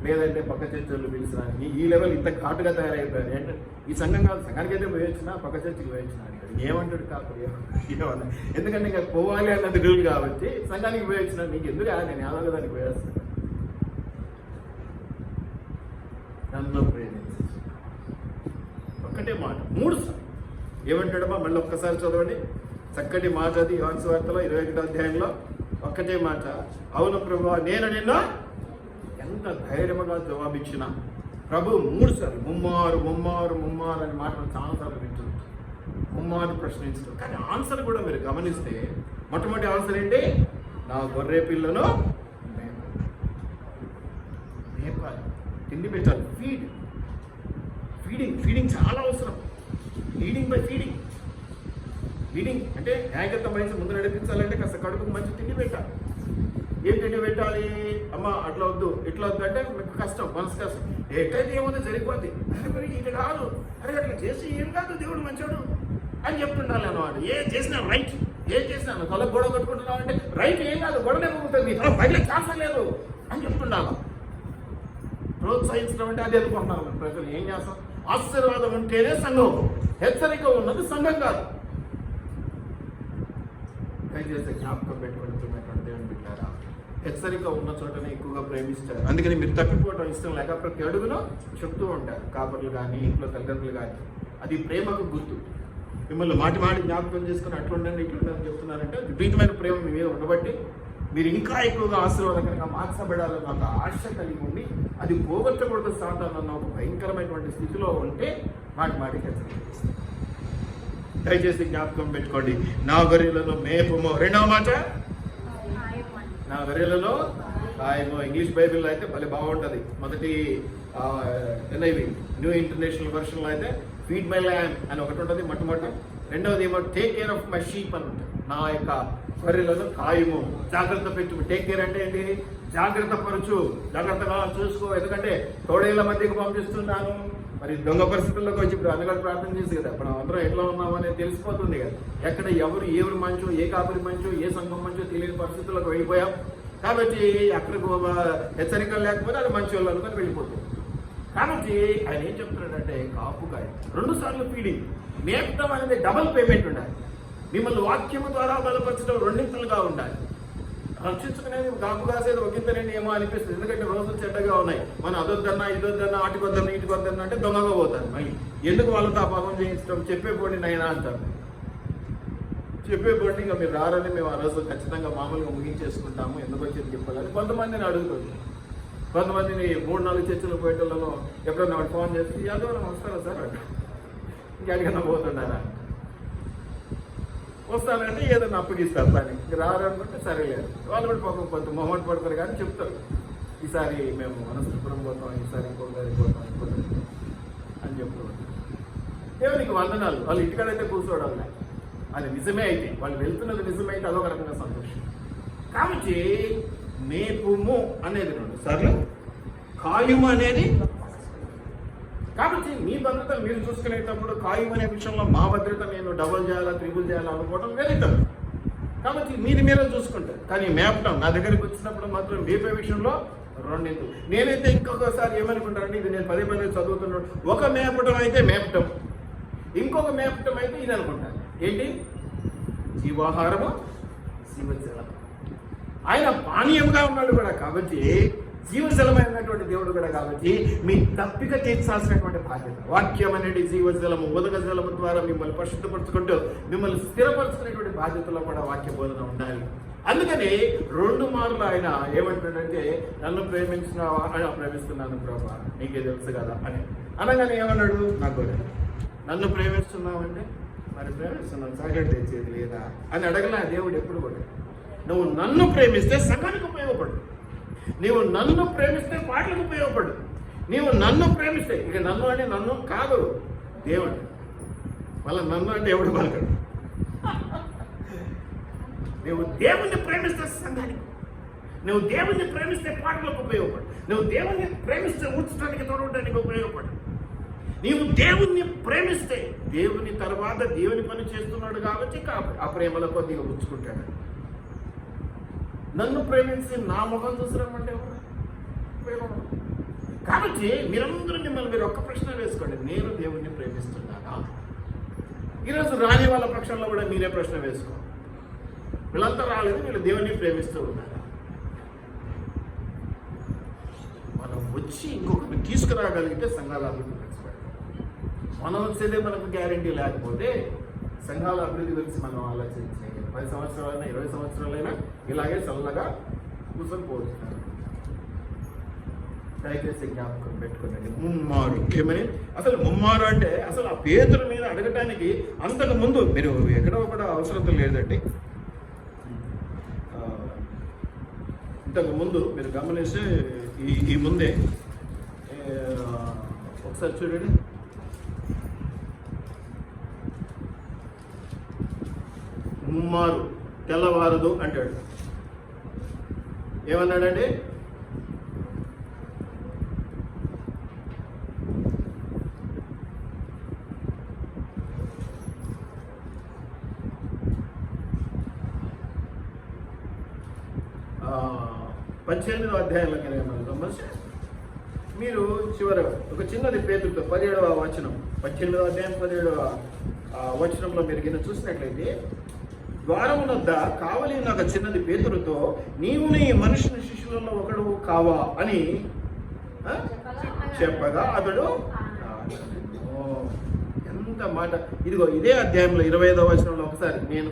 లేదంటే పక్క చర్చలు పిలిచినానికి ఈ లెవెల్ ఇంత ఘాటుగా తయారైపోయారు. ఏంటంటే ఈ సంఘం కాదు, సంఘానికి అయితే పోయొచ్చినా పక్క చర్చకి పోయొచ్చినా ఏమంటాడు కాదు ఏమన్నా. ఎందుకంటే ఇంకా పోవాలి అన్నది రూల్ కాబట్టి సంఘానికి పోయొచ్చినా నీకు ఎందుకు నేను యాదవ దానికి పోయేస్తాను. నన్ను ప్రేమించి ఒక్కటే మాట 3 సార్లు ఏమంటాడమ్మా? మళ్ళీ ఒక్కసారి చదవండి. చక్కటి మాట అది యోహాను సువార్తలో 21వ అధ్యాయంలో ఒక్కటే మాట. అవును ప్రభువా, నేను నిన్ను ఎంత ధైర్యముగా జవాబిచ్చిన. ప్రభు 3 సార్లు ముమ్మారు ముమ్మారు ముమ్మారు అనే మాటలు చాలాసార్లు వింటున్నాం. ముమ్మారు ప్రశ్నించడం, కానీ ఆన్సర్ కూడా మీరు గమనిస్తే మొట్టమొదటి ఆన్సర్ ఏంటి? నా గొర్రె పిల్లను మేపాలి, తిండి పెట్టాలి. ఫీడింగ్ చాలా అవసరం. Leading by feeding. లీడింగ్ అంటే ఏకత్వం వయసు ముందు నడిపించాలంటే కాస్త కడుపుకు మంచి తిండి పెట్టాలి. ఏం తిండి పెట్టాలి? అమ్మ అట్లా వద్దు ఇట్లా వద్దు అంటే మీకు కష్టం, మనసు కష్టం. ఎట్లయితే ఏముందో జరిగిపోద్ది. మరి ఇది కాదు, అరే అట్లా చేసి ఏం కాదు, దేవుడు మంచోడు అని చెప్తుండాలి అన్నమాట. ఏం చేసినా రైట్, ఏం చేసినా తల గొడవ కట్టుకుంటున్నావు అంటే రైట్, ఏం కాదు, గొడవనే పోతుంది, బయట ఛాన్స్ లేదు అని చెప్తుండాలి. ప్రోత్సహించడం అంటే అది అనుకుంటున్నారు ప్రజలు. ఏం చేస్తాం? ఆశీర్వాదం ఉంటేనే సంఘం, హెచ్చరిక ఉన్నది సంఘం కాదు. దయచేసి జ్ఞాపకం పెట్టుకుంటున్నటువంటి దేవుని బిడ్డారా, హెచ్చరిక ఉన్న చోటనే ఎక్కువగా ప్రేమిస్తారు. అందుకని మీరు తప్పిపోవడం ఇష్టం లేక ప్రతి అడుగులో చెప్తూ ఉంటారు కాపర్లు కానీ ఇంట్లో తల్లిదండ్రులు కానీ. అది ప్రేమకు గుర్తు. మిమ్మల్ని మాటి జ్ఞాపకం చేసుకుని అట్లుండండి ఇట్లుండని చెప్తున్నారంటే విపరీతమైన ప్రేమ మీ మీద ఉండబట్టి మీరు ఇంకా ఎక్కువగా ఆశీర్వాదకరంగా మార్చబడాలని ఒక ఆశ కలిగి ఉండి అది పోగొట్టకూడదు సాతాను అన్న ఒక భయంకరమైనటువంటి స్థితిలో ఉంటే మాటికి హెచ్చరిక చేస్తారు. దయచేసి జ్ఞాపకం పెట్టుకోండి. నా గొర్రెలలో మేపము. 2వ మాట, నా గొర్రెలలో కాయము. ఇంగ్లీష్ బైబిల్లో అయితే భలే బాగుంటుంది. మొదటి NIV న్యూ ఇంటర్నేషనల్ వెర్షన్లో అయితే ఫీడ్ మై ల్యాండ్ అని ఒకటి ఉంటుంది మొట్టమొదటి. రెండవది ఏమో take care of my sheep అని ఉంటుంది. నా యొక్క గొర్రెలను కాయము, జాగ్రత్త పెట్టు. టేక్ కేర్ అంటే ఏంటి? జాగ్రత్త పరచు, జాగ్రత్తగా చూసుకో. ఎందుకంటే తోడేళ్ల మధ్యకు పంపిస్తున్నాను. మరి దొంగ పరిస్థితుల్లోకి వచ్చి ఇప్పుడు అందులో ప్రార్థన చేసి కదా మనం అందరం ఎట్లా ఉన్నాము అనేది తెలిసిపోతుంది కదా. ఎక్కడ ఎవరు మంచో, ఏ కాపరి మంచో, ఏ సంఘం మంచో తెలియని పరిస్థితుల్లోకి వెళ్ళిపోయాం. కాబట్టి అక్కడికి హెచ్చరికలు లేకపోతే అది మంచి వాళ్ళు అనుకొని వెళ్ళిపోతుంది. కాబట్టి ఆయన ఏం చెప్తున్నాడంటే కాపుకాయ 2 సార్లు ఫీడింగ్. మేపటం అనేది డబల్ పేమెంట్ ఉండాలి. మిమ్మల్ని వాక్యము ద్వారా బలపరచడం రెండింతలుగా ఉండాలి. రక్షించుకునేది కాపు కాసేది ఒకంతనండి ఏమో అనిపిస్తుంది. ఎందుకంటే రోజులు చెడ్డగా ఉన్నాయి. మనం అదొద్దన్నా ఇదొద్దన్నా ఆటికొద్దన్నా ఇటుకొద్దన్నా అంటే దొంగగా పోతారు. మళ్ళీ ఎందుకు వాళ్ళతో ఆ పాపం చేయించడం, చెప్పేపోండి నైనా అంటారు. చెప్పేపోండి ఇంకా మీరు రారని మేము ఆ రోజు ఖచ్చితంగా మామూలుగా ముగించేసుకుంటాము, ఎందుకు వచ్చేది చెప్పాలని కొంతమందిని అడుగుతుంది. కొంతమందిని 3-4 చర్చలు పోయేటోళ్ళలో ఎప్పుడన్నా వాడు ఫోన్ చేసి యాదవరం వస్తారా సార్ అంట, ఇంకెక్కడికన్నా పోతున్నారా, వస్తానంటే ఏదైనా అప్పగిస్తారు. దానికి రారనుకుంటే సరేలేదు. వాళ్ళు కూడా పాపం కొంత మొహమాట పడతారు కానీ చెప్తారు, ఈసారి మేము అనంతపురం పోతాం, ఈసారి ఇంకొకసారి పోతాం అని చెప్తూ దేవునికి వందనాలు. వాళ్ళు ఇంటికాడైతే కూర్చోవడం అది నిజమే అయితే, వాళ్ళు వెళ్తున్నది నిజమైతే అదొక రకంగా సంతోషం. కాబట్టి మేపుము అనేది 2 సార్లు, కాయుము అనేది. కాబట్టి మీ భద్రత మీరు చూసుకునేటప్పుడు కాయుము అనే విషయంలో మా భద్రత నేను డబుల్ చేయాలా ట్రిపుల్ చేయాలా అనుకోవడం వెళ్తాను. కాబట్టి మీరే చూసుకుంటారు. కానీ మేపటం నా దగ్గరికి వచ్చినప్పుడు మాత్రం మేపే విషయంలో 2. నేనైతే ఇంకొకసారి ఏమనుకుంటానంటే, ఇది నేను 10 చదువుతున్నాను, ఒక మేపటం అయితే మేపటం, ఇంకొక మేపటం అయితే ఇది అనుకుంటాను. ఏంటి? జీవాహారము జీవజలం. ఆయన పానీయంగా ఉన్నాడు కూడా కాబట్టి, జీవజలమైనటువంటి దేవుడు కూడా కాబట్టి మీ తప్పిక తీర్చాల్సినటువంటి బాధ్యత. వాక్యం అనేది జీవజలము, ఉదక జలము ద్వారా మిమ్మల్ని పరిశుద్ధపరచుకుంటూ మిమ్మల్ని స్థిరపరచుకునేటువంటి బాధ్యతలో కూడా వాక్య బోధన ఉండాలి. అందుకని 2 మార్లు ఆయన ఏమంటాడంటే, నన్ను ప్రేమించినావా అని ప్రేమిస్తున్నాను ప్రభా, నీకే తెలుసు కదా అని అనగానే ఏమన్నాడు, నాకు నన్ను ప్రేమిస్తున్నావంటే మరి ప్రేమిస్తున్నాను సగటు తెచ్చేది లేదా అని అడగలే దేవుడు ఎప్పుడు కూడా. నువ్వు నన్ను ప్రేమిస్తే సంఘానికి ఉపయోగపడు, నీవు నన్ను ప్రేమిస్తే పాటలకు ఉపయోగపడు, నీవు నన్ను ప్రేమిస్తే, ఇక నన్ను అంటే నన్ను కాదు దేవుడు, మళ్ళీ నన్ను అంటే ఎవడు పలకడు. నువ్వు దేవుణ్ణి ప్రేమిస్తే సంఘానికి, నువ్వు దేవుణ్ణి ప్రేమిస్తే పాటలకు ఉపయోగపడు, నువ్వు దేవుణ్ణి ప్రేమిస్తే ఉంచడానికి తోడడానికి ఉపయోగపడు. నీవు దేవుణ్ణి ప్రేమిస్తే దేవుని తర్వాత దేవుని పని చేస్తున్నాడు కాబట్టి ఆ ప్రేమలో కొద్దిగా ఉంచుకుంటాడు. నన్ను ప్రేమించి నా ముఖం చూసినామంటే ఉపయోగం. కాబట్టి మీరందరూ మీరు ఒక్క ప్రశ్న వేసుకోండి, నేను దేవుణ్ణి ప్రేమిస్తున్నానా? ఈరోజు రాని వాళ్ళ పక్షంలో కూడా మీరే ప్రశ్న వేసుకోండి. వీళ్ళంతా రాలేదు, వీళ్ళు దేవుణ్ణి ప్రేమిస్తూ ఉన్నారా? మనం వచ్చి ఇంకొకరిని తీసుకురాగలిగితే సంఘాల అభివృద్ధి పెంచబడతాం. మనం వచ్చేదే మనకు గ్యారంటీ లేకపోతే సంఘాల అభివృద్ధి గురించి మనం ఆలోచించే 10 సంవత్సరాలైనా 20 సంవత్సరాలైనా ఇలాగే చల్లగా కూర్చొని పోతున్నారు. దయచేసి జ్ఞాపకం పెట్టుకునండి. ముమ్మారు ఏమని, అసలు ముమ్మారు అంటే అసలు ఆ పేతుల మీద అడగటానికి అంతకు ముందు మీరు ఎక్కడో కూడా అవసరం లేదండి. ఇంతకు ముందు మీరు గమనిస్తే ఈ ముందే ఒకసారి చూడండి. ముమ్మారు తెల్లవారదు అంటాడు. ఏమన్నాడండి? పద్దెనిమిదవ అధ్యాయంలో గమనిస్తే మీరు చివరగా ఒక చిన్నది పేతులతో 17వ వచనం, 18వ అధ్యాయం 17వ వచనంలో మీరు కింద చూసినట్లయితే, ద్వారమునొద్ద కావలి ఒక చిన్నది పేతురుతో, నీవు నీ మనుషుని శిష్యులలో ఒకడు కావా అని చెప్పగా అతడు ఎంత మాట. ఇదిగో ఇదే అధ్యాయంలో 25వ వచనంలో ఒకసారి నేను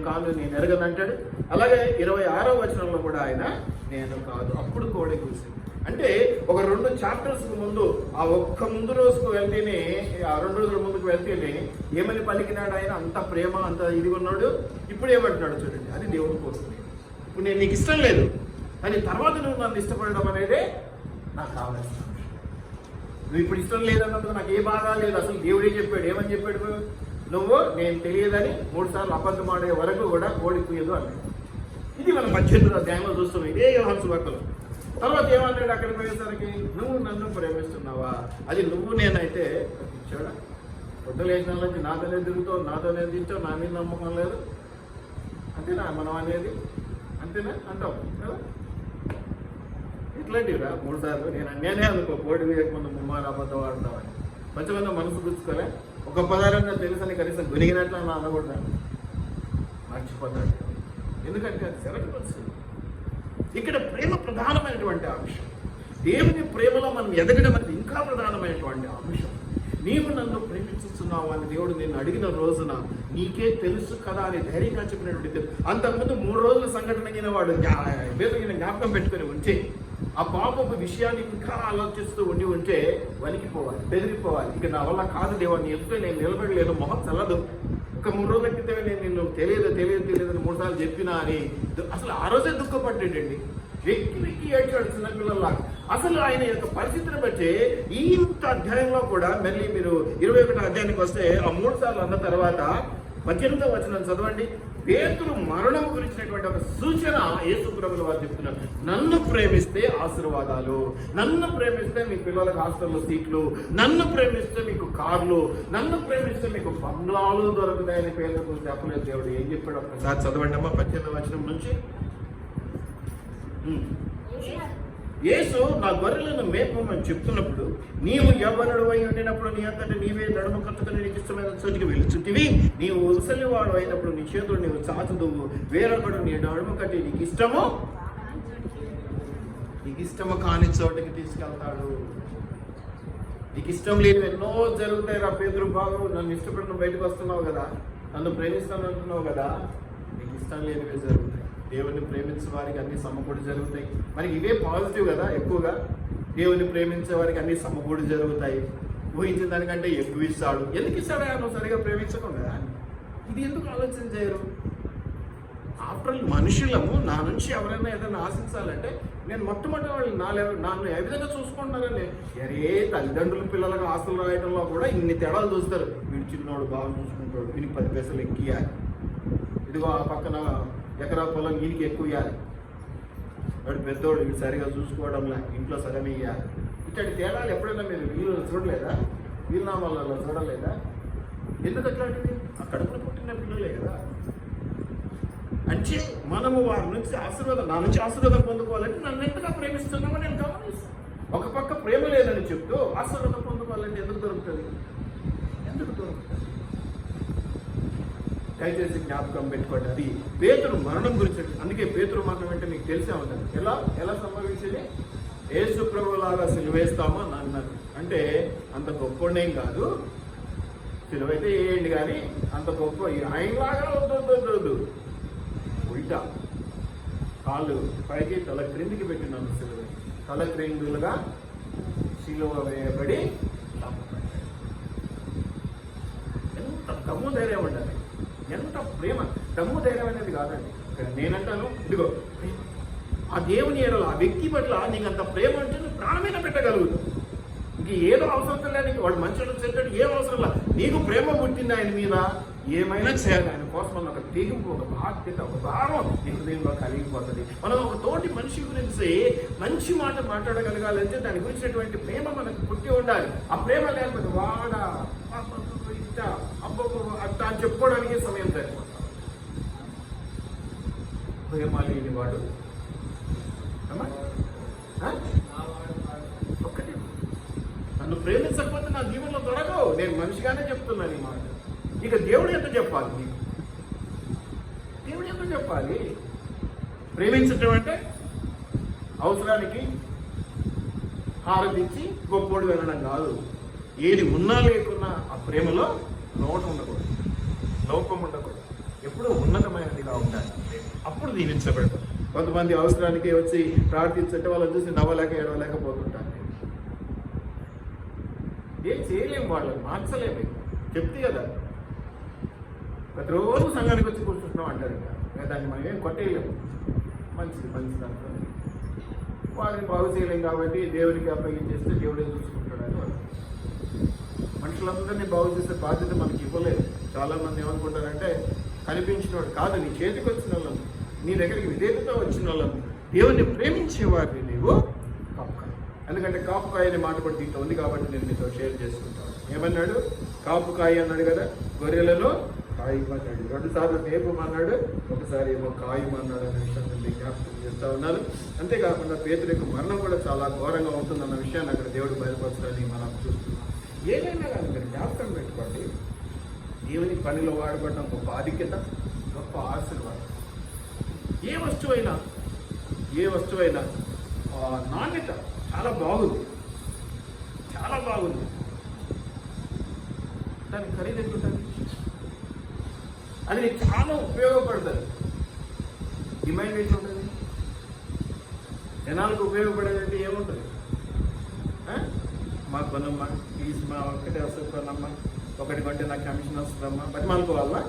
కాను నేను ఎరగను అంటాడు. అలాగే 26వ వచనంలో కూడా ఆయన నేను కాదు అప్పుడు కోడి కూసింది. అంటే ఒక 2 చాప్టర్స్ ముందు, ఆ ఒక్క ముందు రోజుకు వెళ్తేనే, ఆ 2 రోజుల ముందుకు వెళ్తేనే ఏమని పలికినాడు ఆయన, అంత ప్రేమ అంత ఇది ఉన్నాడు. ఇప్పుడు ఏమంటున్నాడు చూడండి, అది దేవుడి కోసం. ఇప్పుడు నేను నీకు ఇష్టం లేదు, కానీ తర్వాత నువ్వు నన్ను ఇష్టపడడం అనేదే నాకు కావాల్సిన. నువ్వు ఇప్పుడు ఇష్టం లేదన్నందుకు నాకు ఏ బాధ లేదు. అసలు దేవుడే చెప్పాడు, ఏమని చెప్పాడు, నువ్వు నేను తెలియదని 3 సార్లు అబద్ధం ఆడే వరకు కూడా ఓడిపోయేదు అన్నాడు. ఇది మనం 18వ అధ్యాయంలో చూస్తాం, ఇదే యోహాను సువార్తలో. తర్వాత ఏమన్నాడు అక్కడికి పోయేసరికి, నువ్వు నన్ను ప్రేమిస్తున్నావా? అది నువ్వు నేనైతే చూడా, పొద్దులేసిన నుంచి నాతోనే తిరుగుతావు, నాతోనే తింటావు, నా మీద నమ్మకం లేదు అంతేనా మనం అనేది, అంతేనా అంటావు కదా. ఇట్లాంటివిరా 3 సార్లు నేనే అనుకో, కోడి వేయకముందు ముమ్మారు అబద్ధం ఆడతామని కొంచెం మనసు గుచ్చుకోలే. ఒక పదారంగా తెలుసని కనీసం గునిగినట్లు అనకూడదా? మర్చిపోతాడు. ఎందుకంటే అది జరగవలసింది. ఇక్కడ ప్రేమ ప్రధానమైనటువంటి అంశం. దేవుని ప్రేమలో మనం ఎదగడం అనేది ఇంకా ప్రధానమైనటువంటి అంశం. నీవు నన్ను ప్రేమిస్తున్నావు అని దేవుడు నిన్ను అడిగిన రోజున నీకే తెలుసు కదా అని ధైర్యంగా చెప్పినటువంటి, అంతకుముందు 3 రోజుల సంఘటన వాడు జ్ఞాపకం పెట్టుకుని ఉంటే, ఆ పాపపు విషయాన్ని ఇంకా ఆలోచిస్తూ ఉంటే వణికిపోవాలి, బెదిరిపోవాలి. ఇక నా వల్ల కాదు దేవా, నీ ఎదుట నేను నిలబడలేను, మొహం చల్లదు. ఒక 3 రోజుల క్రితమే నేను నిన్ను తెలియదు అని 3 సార్లు చెప్పినా అని అసలు ఆ రోజే దుఃఖపడ్డాడండి. వెక్కి ఏడ్చాడు చిన్నపిల్లల్లా. అసలు ఆయన యొక్క పరిస్థితిని బట్టి ఈ అధ్యాయంలో కూడా మళ్ళీ మీరు 21వ అధ్యాయానికి వస్తే ఆ 3 సార్లు అన్న తర్వాత 18వ వచనం చదవండి. పేతురు మరణం గురించినటువంటి ఒక సూచన యేసు ప్రభువుల వారు చెప్తున్నారు. నన్ను ప్రేమిస్తే ఆశీర్వాదాలు, నన్ను ప్రేమిస్తే మీ పిల్లలకు హాస్టల్లో సీట్లు, నన్ను ప్రేమిస్తే మీకు కార్లు, నన్ను ప్రేమిస్తే మీకు బంగ్లాలు దొరుకుతాయని పేదలకు చెప్పలేదు దేవుడు. ఏం చెప్పాడు ఒకసారి చదవండి అమ్మా 18వ వచనం నుంచి. యేసు నా గొర్రెలను మేపమని చెప్తున్నప్పుడు, నీవు యవ్వనుడు అయి ఉండినప్పుడు నీ అంతటి నీవే నడుము కట్టుకుని నీకు ఇష్టమైన చోటికి వెళుచుంటివి. నీవు ముసలివాడు అయినప్పుడు నీ చేతుడు నీవు చాచుదువు, వేరొకడు నీ నడుము కట్టి నీకు ఇష్టము కాని చోటికి తీసుకెళ్తాడు. నీకు ఇష్టం లేనివి ఎన్నో జరుగుతాయి రా పేదరు. బాగు నన్ను ఇష్టపడిన బయటకు వస్తున్నావు కదా, నన్ను ప్రేమిస్తాను అంటున్నావు కదా, నీకు ఇష్టం లేనివే జరుగుతాయి. దేవుని ప్రేమించే వారికి అన్ని సమకూడి జరుగుతాయి. మనకి ఇవే పాజిటివ్ కదా ఎక్కువగా. దేవుని ప్రేమించే వారికి అన్ని సమకూడి జరుగుతాయి. ఊహించిన దానికంటే ఎక్కువ ఇస్తాడు. ఎందుకు ఇస్తాడా? నువ్వు సరిగా ప్రేమించడం కదా. ఇది ఎందుకు ఆలోచన చేయరు? ఆఫ్టర్ మనుషులము నా నుంచి ఎవరైనా ఏదైనా ఆశించాలంటే నేను మొట్టమొదటి వాళ్ళు నన్ను ఏ విధంగా చూసుకుంటున్నారని. అరే తల్లిదండ్రుల పిల్లలకు ఆస్తులు రాయడంలో కూడా ఇన్ని తేడాలు చూస్తారు. వీడు చిన్నోడు బాగా చూసుకుంటాడు, వీనికి 10 పైసలు ఎక్కియాలి, ఇదిగో ఆ పక్కన ఎకరా పొలం వీనికి ఎక్కువ ఇవ్వాలి, వాడు పెద్దోడు వీడు సరిగా చూసుకోవడంలా ఇంట్లో సగం ఇవ్వాలి. ఇట్లాంటి తేడాలు ఎప్పుడైనా మీరు వీళ్ళు చూడలేదా? వీలునామాలలో చూడలేదా? ఎందుకు అట్లాంటిది? ఆ కడుపున పుట్టిన పిల్లలే కదా. అంటే మనము వారి నుంచి నా నుంచి ఆశీర్వాదం పొందుకోవాలంటే నన్ను ఎంతగా ప్రేమిస్తున్నామో నేను గమనిస్తాను. ఒక పక్క ప్రేమ లేదని చెప్తూ ఆశీర్వాదం పొందుకోవాలంటే ఎందుకు దొరుకుతుంది? దయచేసి జ్ఞాపకం పెట్టుకోండి. అది పేతురు మరణం గురించి. అందుకే పేతురు మరణం అంటే మీకు తెలిసే ఉంటుంది. ఎలా సంభవించింది? యేసు ప్రభువులాగా సిలువేస్తామో అన్నారు. అంటే అంత గొప్పనేం కాదు, సిలువైతే వేయండి కానీ అంత గొప్ప ఆయనలాగా వద్దు. ఉల్టా కాళ్ళు పైకి తల క్రిందికి పెట్టినాను. సిలువ తల క్రిందులుగా సిలువ వేయబడి ఎంత దమ్ము ధైర్యం ఉండాలి, ఎంత ప్రేమ. దమ్ము ధైర్యం అనేది కాదండి. నేనంటాను ఇదిగో ఆ దేవుని ఎడల ఆ వ్యక్తి పట్ల నీకు అంత ప్రేమ అంటే నువ్వు ప్రాణమైన పెట్టగలుగుతావు. ఇంక ఏదో అవసరం లేదు, వాడు మంచిగా చెడ్డాడు ఏం అవసరం లేదు. నీకు ప్రేమ పుట్టింది ఆయన మీద, ఏమైనా చేయాలి ఆయన కోసం. ఒక తెగింపు, ఒక బాధ్యత, ఒక భారం నీ హృదయంలో కలిగిపోతుంది. మనం ఒక తోటి మనిషి గురించి మంచి మాట మాట్లాడగలగాలంటే దాని గురించినటువంటి ప్రేమ మనకు పుట్టి ఉండాలి. ఆ ప్రేమ లేకపోతే వాడా ఇట్ట అబ్బబ్బో అట్ట అని చెప్పుకోవడానికి సమయం సరిపోతుంది. ప్రేమ లేని వాడు ఒక్కటే. నన్ను ప్రేమించకపోతే నా జీవనంలో దొరకవు. నేను మనిషిగానే చెప్తున్నాను ఈ మాట. ఇక దేవుడు ఎంత చెప్పాలి? నీకు దేవుడు ఎంత చెప్పాలి? ప్రేమించటం అంటే అవసరానికి హారతిచ్చి గొప్పోడు వెళ్ళడం కాదు. ఏది ఉన్నా లేకున్నా ఆ ప్రేమలో లోపం ఉండకూడదు, లోపం ఉండకూడదు. ఎప్పుడూ ఉన్నతమైనదిగా ఉండాలి. అప్పుడు దీవించబడతాం. కొంతమంది అవసరానికి వచ్చి ప్రార్థించే వాళ్ళని చూసి నవ్వలేక ఏడవలేకపోతుంటాను. ఏం చేయలేము, వాళ్ళని మార్చలేము. చెప్తే కదా ప్రతిరోజు సంఘానికి వచ్చి కూర్చుంటున్నాం అంటారు. దాన్ని మనం ఏం కొట్టేయలేము. మంచిది అనుకోండి. వారిని బాగు చేయలేం కాబట్టి దేవునికి అప్పగించేస్తే దేవుడే చూసుకుంటాడని వాళ్ళు. మనుషులందరినీ బాగు చేసే బాధ్యత మనకి ఇవ్వలేదు. చాలామంది ఏమనుకుంటారంటే కనిపించినవాడు కాదు, నీ చేతికి వచ్చిన వాళ్ళను, నీ దగ్గరికి విధేయతతో వచ్చిన వాళ్ళను, దేవుని ప్రేమించేవాడిని నీవు కాపుకాయ. ఎందుకంటే కాపుకాయ అనే మాట కూడా దీంట్లో ఉంది కాబట్టి నేను మీతో షేర్ చేసుకుంటాను. ఏమన్నాడు? కాపుకాయ అన్నాడు కదా, గొర్రెలలో కాయమన్నాడు. 2 సార్లు మేపమన్నాడు, ఒకసారి ఏమో కాయమన్నాడు అనే విషయాన్ని నేను జ్ఞాపకం చేస్తూ ఉన్నాను. అంతేకాకుండా పేతురు యొక్క మరణం కూడా చాలా ఘోరంగా ఉంటుందన్న విషయాన్ని అక్కడ దేవుడు బయలుపరచాలని మనం చూస్తున్నాం. ఏదైనా కానీ మీరు జ్ఞాపకం పెట్టుకోండి, దేవుని పనిలో వాడబడడం గొప్ప ఆధిక్యత, గొప్ప ఆశీర్వాదం. ఏ వస్తువైనా నాణ్యత చాలా బాగుంది, చాలా బాగుంది. దాని ఖరీదు ఎంత ఉంటుంది? అది నీకు చాలా ఉపయోగపడుతుంది. డిమాండ్ ఎంత ఉంటుంది? జనాలకు ఉపయోగపడేదంటే ఏముంటుంది? మాకు కొనమ్మా, ప్లీజ్ మా ఒక్కటే వస్తుంది కొనమ్మా, ఒకటి కొంటే నాకు కమిషన్ వస్తుందమ్మా, బతిమాలుకోవాలా?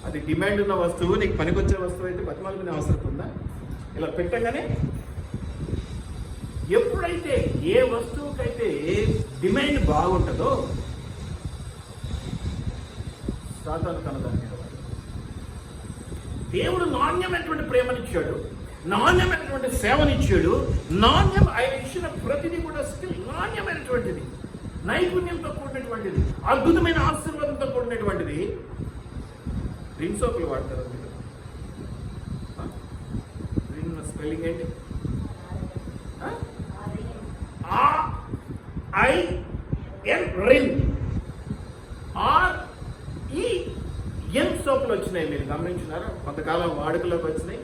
అది డిమాండ్ ఉన్న వస్తువు, నీకు పనికొచ్చే వస్తువు అయితే బతిమాలుకునే అవసరం ఉందా? ఇలా పెట్టగానే ఎప్పుడైతే ఏ వస్తువుకైతే డిమాండ్ బాగుంటుందో సాతాను కనదాన్ని. దేవుడు నాణ్యమైనటువంటి ప్రేమనిచ్చాడు, నాణ్యమైనటువంటి సేవనిచ్చాడు. ఆయన ఇచ్చిన ప్రతిదీ కూడా స్కిల్ నాణ్యమైనటువంటిది, నైపుణ్యంతో కూడినటువంటిది, అద్భుతమైన ఆశీర్వాదంతో కూడినటువంటిది. రిన్ సోపులు వాడతారు మీరు? రిన్ స్పెల్లింగ్ ఏంటి? RIN, రిన్. REN సోపులు వచ్చినాయి, మీరు గమనించినారా? కొంతకాలం వాడుకలోకి వచ్చినాయి.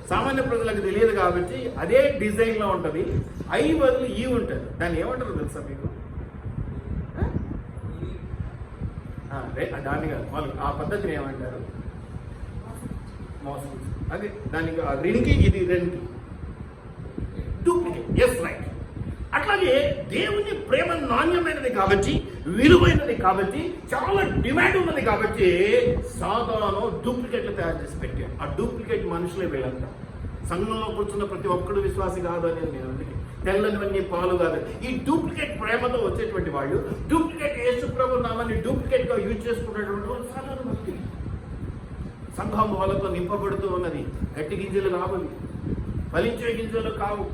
సామాన్య ప్రజలకు తెలియదు కాబట్టి అదే డిజైన్లో ఉంటుంది. ఐ బదులు ఈ ఉంటుంది. దాన్ని ఏమంటారు తెలుసా మీకు? దాన్ని కాదు, వాళ్ళు ఆ పద్ధతిని ఏమంటారు? మోసం. అది దానికి రిన్కి ఇది రెండుకి డూప్లికేట్. Yes, right. అట్లాగే దేవుని ప్రేమ నాణ్యమైనది కాబట్టి, విలువైనది కాబట్టి, చాలా డిమాండ్ ఉన్నది కాబట్టి సాతాను డూప్లికేట్లు తయారు చేసి పెట్టాడు. ఆ డూప్లికేట్ మనుషులే వీళ్ళంతా. సంఘంలో కూర్చున్న ప్రతి ఒక్కడు విశ్వాసి కాదు అనేది నేను అందుకే. తెల్లనివన్నీ పాలు కాదు. ఈ డూప్లికేట్ ప్రేమతో వచ్చేటువంటి వాళ్ళు, డూప్లికేట్ యేసు ప్రభు నామాన్ని డూప్లికేట్ గా యూజ్ చేసుకున్నటువంటి వాళ్ళు సాధారణ భక్తి. సంఘం వాళ్ళతో నింపబడుతూ ఉన్నది. గట్టి గింజలు కావాలి, ఫలించే గింజలు కావు.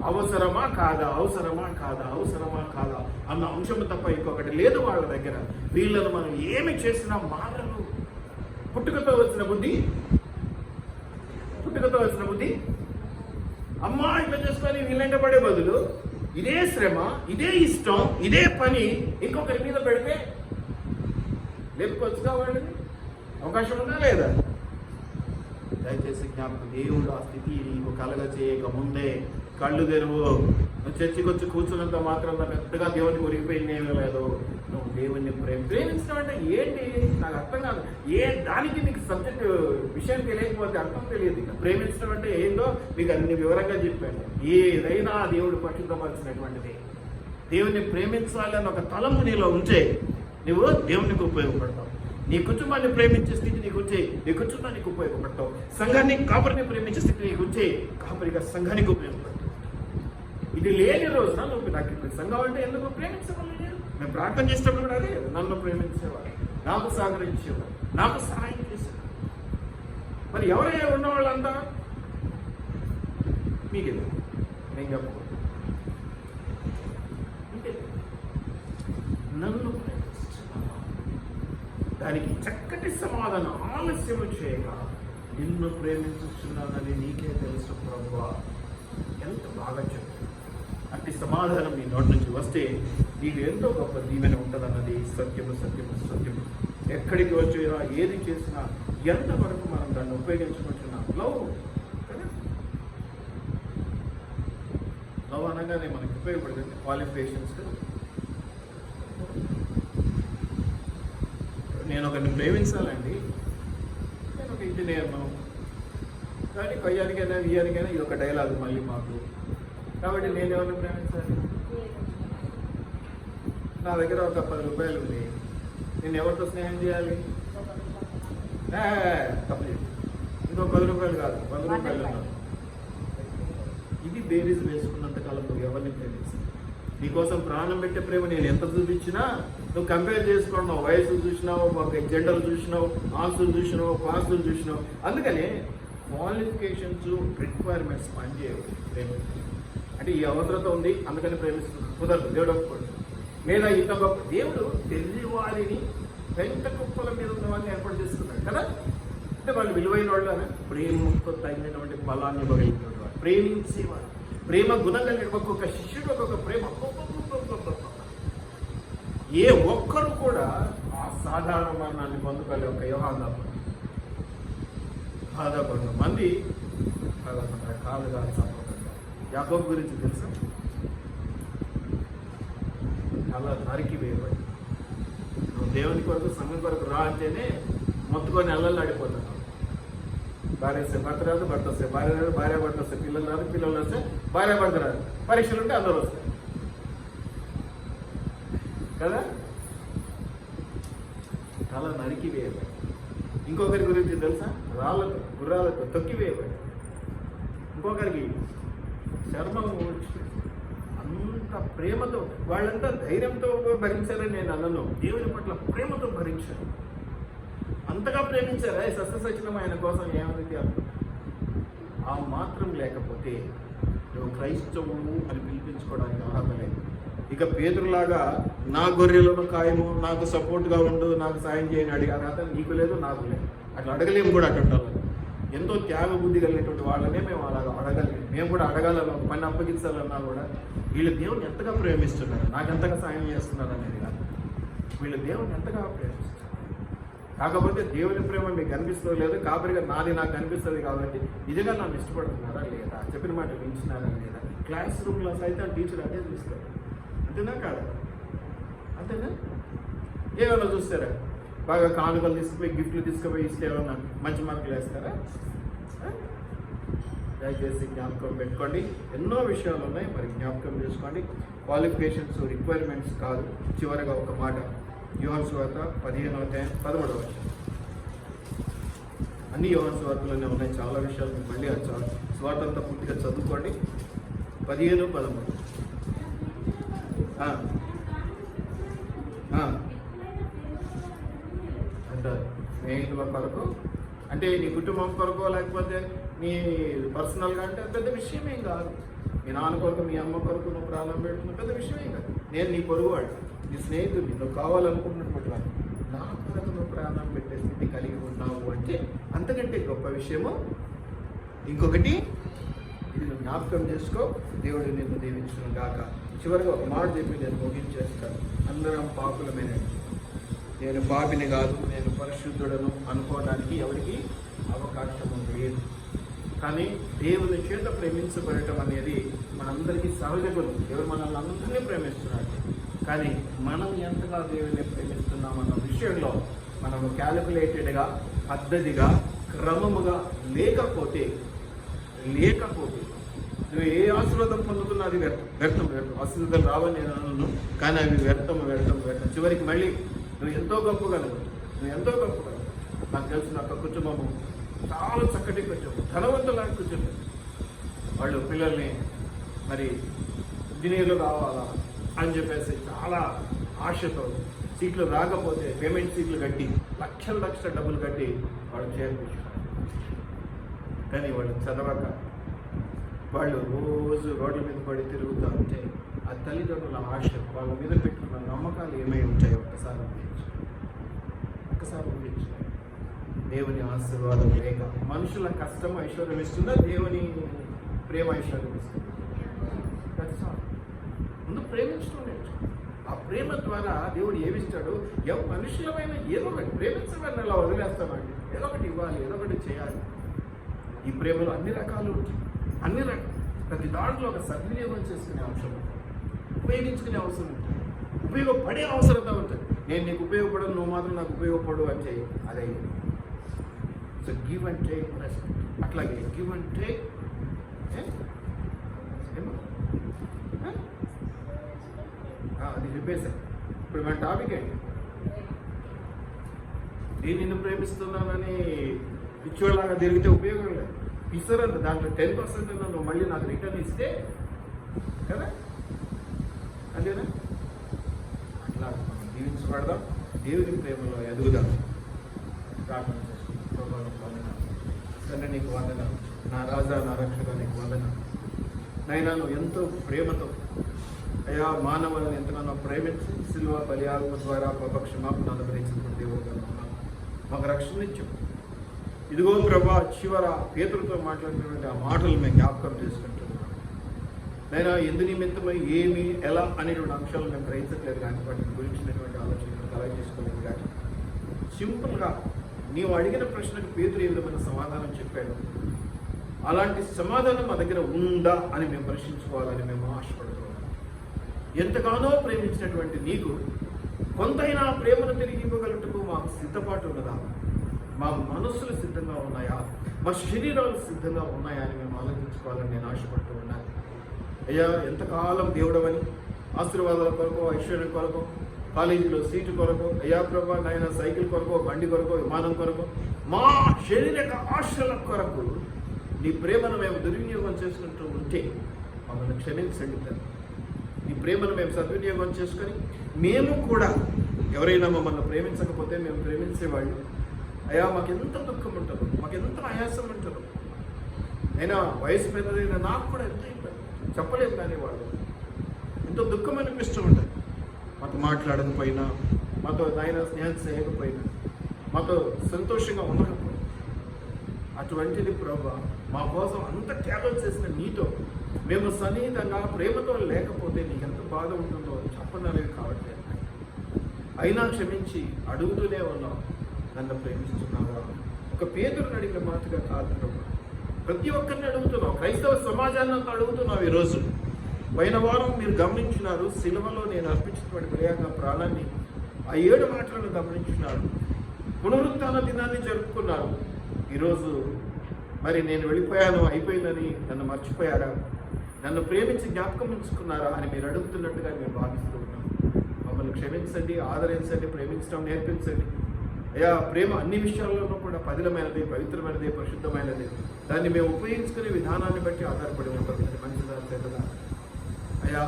అవసరమా కాదా, అవసరమా కాదా, అవసరమా కాదా అన్న అంశం తప్ప ఇంకొకటి లేదు వాళ్ళ దగ్గర. వీళ్ళను మనం ఏమి చేసినా మారరు. పుట్టుకతో వచ్చిన బుద్ధి అమ్మా ఇట్లా చేసుకొని వీళ్ళంట పడే బదులు ఇదే శ్రమ, ఇదే ఇష్టం, ఇదే పని ఇంకొకరి మీద పెడితే లేపుకొచ్చుగా వాళ్ళని అవకాశం ఉందా లేదా? దయచేసి జ్ఞాపకం, దేవుడు ఆ స్థితి నీకు కలగ చేయక ముందే కళ్ళు తెరువు. నువ్వు చర్చికి వచ్చి కూర్చున్నంత మాత్రం పెద్దగా దేవుడిని ఒరిగిపోయినేమీ లేదు. నువ్వు దేవుణ్ణి ప్రేమించడం అంటే ఏంటి నాకు అర్థం కాదు. దానికి నీకు సబ్జెక్ట్ విషయం తెలియకపోతే అర్థం తెలియదు. ఇక ప్రేమించడం అంటే ఏందో మీకు అన్ని వివరంగా చెప్పాను. ఏదైనా దేవుడు పరిశుద్ధపరిచినటువంటిది. దేవుణ్ణి ప్రేమించాలి అన్న ఒక తలంపు నీలో ఉంటే నువ్వు దేవునికి ఉపయోగపడతావు. నీ కుటుంబాన్ని ప్రేమించే స్థితి నీకు వచ్చే, నీ కుటుంబానికి ఉపయోగపడతావు. సంఘాన్ని, కాపరిని ప్రేమించే స్థితి నీకు వచ్చే, కాపరిగా సంఘానికి ఉపయోగపడతావు. ఇది లేని రోజున నువ్వు నాకు ఇప్పుడు సంఘం అంటే ఎందుకు ప్రేమించేవాళ్ళు? మేము ప్రార్థన చేసేటప్పుడు కూడా అదే, నన్ను ప్రేమించేవాడు, నాకు సహకరించేవాడు, నాకు సహాయం చేసేవాడు. మరి ఎవరైనా ఉన్నవాళ్ళంతా మీకు నేను చెప్పకూడదు. నన్ను దానికి చక్కటి సమాధానం ఆలస్యము చేయక, నిన్ను ప్రేమించుచున్నానని నీకే తెలుసు ప్రభువా. ఎంత బాగా చెప్పు. అట్టి సమాధానం నీ నోటి నుంచి వస్తే నీకు ఎంతో గొప్ప దీవెన ఉంటుందన్నది సత్యము. ఎక్కడికి వచ్చినా, ఏది చేసినా, ఎంతవరకు మనం దాన్ని ఉపయోగించుకుంటున్నాం. లవ్ అనగానే మనకి ఉపయోగపడుతుంది. క్వాలిఫికేషన్స్, నేను ఒకరిని ప్రేమించాలండి, నేను ఒక ఇంజనీర్ను, కానీ కొయ్యానికైనా ఇయ్యానికైనా ఇది ఒక డైలాగ్ మళ్ళీ మాకు. కాబట్టి నేను ఎవరిని ప్రేమించాలి? నా దగ్గర ఒక 10 రూపాయలు ఉంది, నేను ఎవరితో స్నేహం చేయాలి? తప్పలేదు. ఇంకో 10 రూపాయలు కాదు, 100 రూపాయలు ఉన్నారు. ఇది బేరీస్ వేసుకున్నంత కాలం నువ్వు ఎవరిని ప్రేమించాలి? నీకోసం ప్రాణం పెట్టే ప్రేమ నేను ఎంత చూపించినా నువ్వు కంపేర్ చేసుకున్నావు. వయసు చూసినావు, జెండర్ చూసినావు, ఆస్తులు చూసినావు, పాస్తులు చూసినావు. అందుకని క్వాలిఫికేషన్స్, రిక్వైర్మెంట్స్ పనిచేయవు. ప్రేమ అంటే ఈ అవసరత ఉంది అందుకని ప్రేమిస్తున్నాను కుదరదు. దేవుడు ఒప్పుకోడు. లేదా ఇంత గొప్ప దేవుడు తెలియవారిని పెంట కుప్పల మీద ఉన్న వాళ్ళని ఏర్పాటు చేసుకున్నాడు కదా. అంటే వాళ్ళు విలువైన వాళ్ళు అని ప్రేమతో తగినటువంటి బలాన్ని ఇవ్వగలిగినటువంటి వాడు, ప్రేమించేవాడు, ప్రేమ గుణం కలిగిన ఒక్కొక్క శిష్యుడు ఒక్కొక్క ప్రేమ. ఏ ఒక్కరు కూడా ఆ సాధారణ మరణాన్ని పొందుకోలే ఒక యోహాను దాదాపు మంది రకాలుగా చంపబడ్డారు. యాకోబు గురించి తెలుసా? అలా నరికి వేయబడి, నువ్వు దేవుని కొరకు సంఘం కొరకు రా అంటేనే మొత్తుకొని అల్లల్లాడిపోతున్నావు. భార్య వస్తే భర్త రాదు, భర్త వస్తే భార్య రాదు, భార్య భర్త వస్తే పిల్లలు రాదు, పిల్లలు వస్తే భార్య భర్త రాదు, పరీక్షలు ఉంటే అందరూ వస్తాయి కదా. తల నరికి వేయబడి. ఇంకొకరి గురించి తెలుసా? రాళ్ళతో గుర్రాలతో తొక్కి వేయబడి. ఇంకొకరికి చర్మం అంత ప్రేమతో, వాళ్ళంతా ధైర్యంతో భరించారని నేను అన్నను, దేవుని పట్ల ప్రేమతో భరించారు. అంతగా ప్రేమించారా ఈ సస్యసచినం ఆయన కోసం? ఏమైంది? ఆ మాత్రం లేకపోతే నువ్వు క్రైస్తవుడు అని పిలిపించుకోవడానికి అర్హత లేదు. ఇక పేతురులాగా నా గొర్రెలను కాయము, నాకు సపోర్ట్గా ఉండు, నాకు సాయం చేయని అడిగే అర్హత నీకు లేదు, నాకు లేదు. అట్లా అడగలేము కూడా. అటువంటి ఎంతో త్యాగ బుద్ధి కలిగినటువంటి వాళ్ళనే మేము అలాగ అడగలేము. మేము కూడా అడగాలని, ఒక పని అప్పగించాలన్నా కూడా వీళ్ళు దేవుని ఎంతగా ప్రేమిస్తున్నారు, నాకు ఎంతగా సాయం చేస్తున్నారు అనేది కాదు, వీళ్ళు దేవుని ఎంతగా ప్రేమిస్తున్నారు. కాకపోతే దేవుని ప్రేమ మీకు కనిపిస్తుందో లేదు, కాపరిగా నాది నాకు కనిపిస్తుంది కాబట్టి నిజంగా నన్ను ఇష్టపడుతున్నారా లేదా, చెప్పిన మాట వింటున్నారా లేదా. క్లాస్ రూమ్లో సైతం టీచర్ అదే చూస్తారు. అంతేనా కాదు? అంతేనా? ఏమన్నా చూస్తారా? బాగా కానుకలు తీసుకుపోయి గిఫ్ట్లు తీసుకుపోయి ఇస్తే ఏమన్నా మంచి మార్కులు వేస్తారా? దయచేసి జ్ఞాపకం పెట్టుకోండి. ఎన్నో విషయాలు ఉన్నాయి, మరి జ్ఞాపకం చేసుకోండి. క్వాలిఫికేషన్స్, రిక్వైర్మెంట్స్ కాదు. చివరిగా ఒక మాట, యోహాను సువార్త 15:13. అన్ని యోహాను సువార్తలోనే ఉన్నాయి. చాలా విషయాలు మళ్ళీ సువార్త అంతా పూర్తిగా చదువుకోండి. 15:13 అంటారు. స్నేహితుల కొరకు అంటే నీ కుటుంబం కొరకు, లేకపోతే నీ పర్సనల్గా అంటే పెద్ద విషయమేం కాదు. మీ నాన్న కొరకు, మీ అమ్మ కొరకు నువ్వు ప్రాణం పెడుతున్నావు, పెద్ద విషయమేం కాదు. నేను నీ పొరుగువాడు, నీ స్నేహితుడిని, నువ్వు కావాలనుకున్నటువంటి వాడు, నా కొరకు నువ్వు ప్రాణం పెట్టే స్థితి కలిగి ఉన్నావు అంటే అంతకంటే గొప్ప విషయము ఇంకొకటి. ఇది నువ్వు జ్ఞాపకం చేసుకో. దేవుడు నిన్ను దీవించును గాక. చివరిగా ఒక మాట చెప్పి నేను ముగించేస్తాను. అందరం పాపులమేనండి. నేను పాపిని కాదు, నేను పరిశుద్ధుడను అనుకోవడానికి ఎవరికి అవకాశం లేదు. కానీ దేవుని చేత ప్రేమించబడటం అనేది మనందరికీ సహజ గుణం. దేవుడు మనల్ని అందరినీ ప్రేమిస్తున్నాడు. కానీ మనం ఎంతగా దేవుని ప్రేమిస్తున్నామన్న విషయంలో మనము క్యాలిక్యులేటెడ్గా, పద్ధతిగా, క్రమముగా లేకపోతే నువ్వు ఏ ఆశీర్వాదం పొందుతున్నా అది వ్యర్థం. ఆశీర్వాదాలు రావని నేను అన్నాను, కానీ అవి వ్యర్థం. చివరికి మళ్ళీ నువ్వు ఎంతో గొప్పగలవు. నాకు తెలిసిన ఒక కుటుంబము, చాలా చక్కటి కుటుంబం, ధనవంతులాంటి కుటుంబం. వాళ్ళు పిల్లల్ని మరి ఇంజనీర్లు కావాలా అని చెప్పేసి చాలా ఆశతో సీట్లు రాకపోతే పేమెంట్ సీట్లు కట్టి లక్షల డబ్బులు కట్టి వాళ్ళు చేర్పించారు. కానీ వాళ్ళు చదవక వాళ్ళు రోజు రోడ్ల మీద పడి తిరుగుతూ ఉంటే ఆ తల్లిదండ్రుల ఆశ, వాళ్ళ మీద పెట్టుకున్న నమ్మకాలు ఏమై ఉంటాయో ఒక్కసారి ఊహించు. దేవుని ఆశీర్వాదం లేక మనుషుల కష్టం ఐశ్వర్యం ఇస్తుందా, దేవుని ప్రేమ ఐశ్వర్యం ఇస్తుంది? ముందు ప్రేమించడం నేర్చుకో. ఆ ప్రేమ ద్వారా దేవుడు ఏమిస్తాడు? మనుషులమైన ఏదో ఒకటి ప్రేమించమని అలా వదిలేస్తామండి. ఏదో ఒకటి ఇవ్వాలి, ఏదో ఒకటి చేయాలి. ఈ ప్రేమలో అన్ని రకాలు ఉంటాయి. ప్రతి దాంట్లో ఒక సద్వినియోగం చేసుకునే అవసరం ఉంటుంది, ఉపయోగించుకునే అవసరం ఉంటుంది, ఉపయోగపడే అవసరత ఉంటుంది. నేను నీకు ఉపయోగపడను, నువ్వు మాత్రం నాకు ఉపయోగపడు అంటే అదే. So give and take respect. అట్లాగే గివ్ అండ్ టేక్. అది చెప్పేసాను. ఇప్పుడు మన టాపిక్ ఏంటి? నేను నిన్ను ప్రేమిస్తున్నానని పిచ్చోళ్ళలాగా తిరిగితే ఉపయోగం లేదు. ఇస్తారంట, దాంట్లో 10% నువ్వు మళ్ళీ నాకు రిటర్న్ ఇస్తే కదా, అంతేనా? అట్లా మనం జీవించబడదాం, దేవుని ప్రేమలో ఎదుగుదాం. ప్రార్థన చేసుకుంటాం. తండ్రి నీకు వందనాలు, నా రాజా, నా రక్షక నీకు వందనాలు. నైనా నువ్వు ఎంతో ప్రేమతో అయా మానవులను ఎంతగానో ప్రేమించి సిలువ బలియాగం ద్వారా పాప క్షమాపణ అనుగ్రహించినటువంటి దేవుడుగా ఉన్నాం. మాకు రక్షణ ఇచ్చాం. ఇదిగో ప్రభా, చివర పేతురుతో మాట్లాడినటువంటి ఆ మాటలు మేము జ్ఞాపకం చేసుకుంటున్నాం. నేను ఎందు నిమిత్తమై ఏమి ఎలా అనేటువంటి అంశాలు మేము గ్రహించట్లేదు, కానీ వాటి గురించినటువంటి ఆలోచనలు కలగ చేసుకోలేదు. కానీ సింపుల్గా నీవు అడిగిన ప్రశ్నకు పేతురు ఏ విధమైన సమాధానం చెప్పాడు, అలాంటి సమాధానం మా దగ్గర ఉందా అని మేము ప్రశ్నించుకోవాలని మేము ఆశపడుతున్నాం. ఎంతగానో ప్రేమించినటువంటి నీకు కొంతైనా ప్రేమను తిరిగి ఇవ్వగలుగుటకు మాకు సిద్ధపాటు ఉన్నదా? మా మనస్సులు సిద్ధంగా ఉన్నాయా? మా శరీరాలు సిద్ధంగా ఉన్నాయా అని మేము ఆలోచించుకోవాలని నేను ఆశపడుతూ ఉన్నాను. అయ్యా, ఎంతకాలం దేవుడవని ఆశీర్వాదాల కొరకు, ఐశ్వర్యం కొరకు, కాలేజీలో సీటు కొరకు, అయ్యా ప్రభా నాయన సైకిల్ కొరకు, బండి కొరకు, విమానం కొరకు, మా శరీరక ఆశల కొరకు నీ ప్రేమను మేము దుర్వినియోగం చేసుకుంటూ ఉంటే మమ్మల్ని క్షమించండి తండ్రి. నీ ప్రేమను మేము సద్వినియోగం చేసుకొని మేము కూడా ఎవరైనా మమ్మల్ని ప్రేమించకపోతే మేము ప్రేమించేవాళ్ళు అయ్యా మాకెంత దుఃఖం ఉంటుందో, మాకెంత ఆయాసం ఉంటుందో. అయినా వయసు పెద్దదైనా నాకు కూడా ఎంత ఇబ్బంది చెప్పలేదు, కానీ వాళ్ళు ఎంతో దుఃఖం అనిపిస్తూ ఉంటుంది. మాతో మాట్లాడకపోయినా, మాతో ఆయన స్నేహం చేయకపోయినా, మాతో సంతోషంగా ఉండకపోయినా. అటువంటిది ప్రభా మా కోసం అంత త్యాగం చేసిన నీతో మేము సన్నిహితంగా ప్రేమతో లేకపోతే నీకు ఎంత బాధ ఉంటుందో చెప్పననేవి కావట్లేదు. అయినా క్షమించి అడుగుతూనే ఉన్నావు, నన్ను ప్రేమిస్తున్నావా? ఒక పేదలను అడిగిన మాటగా కాదు ప్రభా, ప్రతి ఒక్కరిని అడుగుతున్నావు. క్రైస్తవ సమాజాన్ని అంతా అడుగుతున్నావు. ఈరోజు పోయిన వారం మీరు గమనించినారు, సిలువలో నేను అర్పించినటువంటి బలియాగ ప్రాణాన్ని, ఆ 7 మాటలను గమనించినారు. పునరుత్థాన దినాన్ని జరుపుకున్నారు. ఈరోజు మరి నేను వెళ్ళిపోయాను, అయిపోయిందని నన్ను మర్చిపోయారా? నన్ను ప్రేమించి జ్ఞాపకం ఉంచుకున్నారా అని మీరు అడుగుతున్నట్టుగా మేము భావిస్తూ ఉన్నాం. మమ్మల్ని క్షమించండి, ఆదరించండి, ప్రేమించడం నేర్పించండి. అయ్యా, ప్రేమ అన్ని విషయాల్లోనూ కూడా పదిలమైనది, పవిత్రమైనది, పరిశుద్ధమైనది. దాన్ని మేము ఉపయోగించుకునే విధానాన్ని బట్టి ఆధారపడి ఉంటుంది. మంచిదా చెడ్డదా? అయ్యా,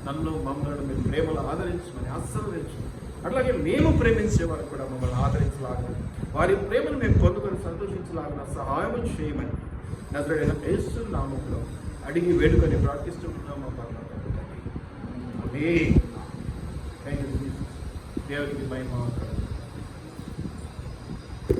నన్ను మమ్మల్ని మీరు ప్రేమలు ఆదరించమని ఆశీర్వదించు. అట్లాగే మేము ప్రేమించే వారు కూడా మమ్మల్ని ఆదరించలాగా, వారి ప్రేమను మేము పొందుకొని సంతోషించలాగా సహాయం చేయమని నజరేయుడైన యేసు నామములో అడిగి వేడుకొని ప్రార్థిస్తున్నాము. దేవుడికి మహిమ.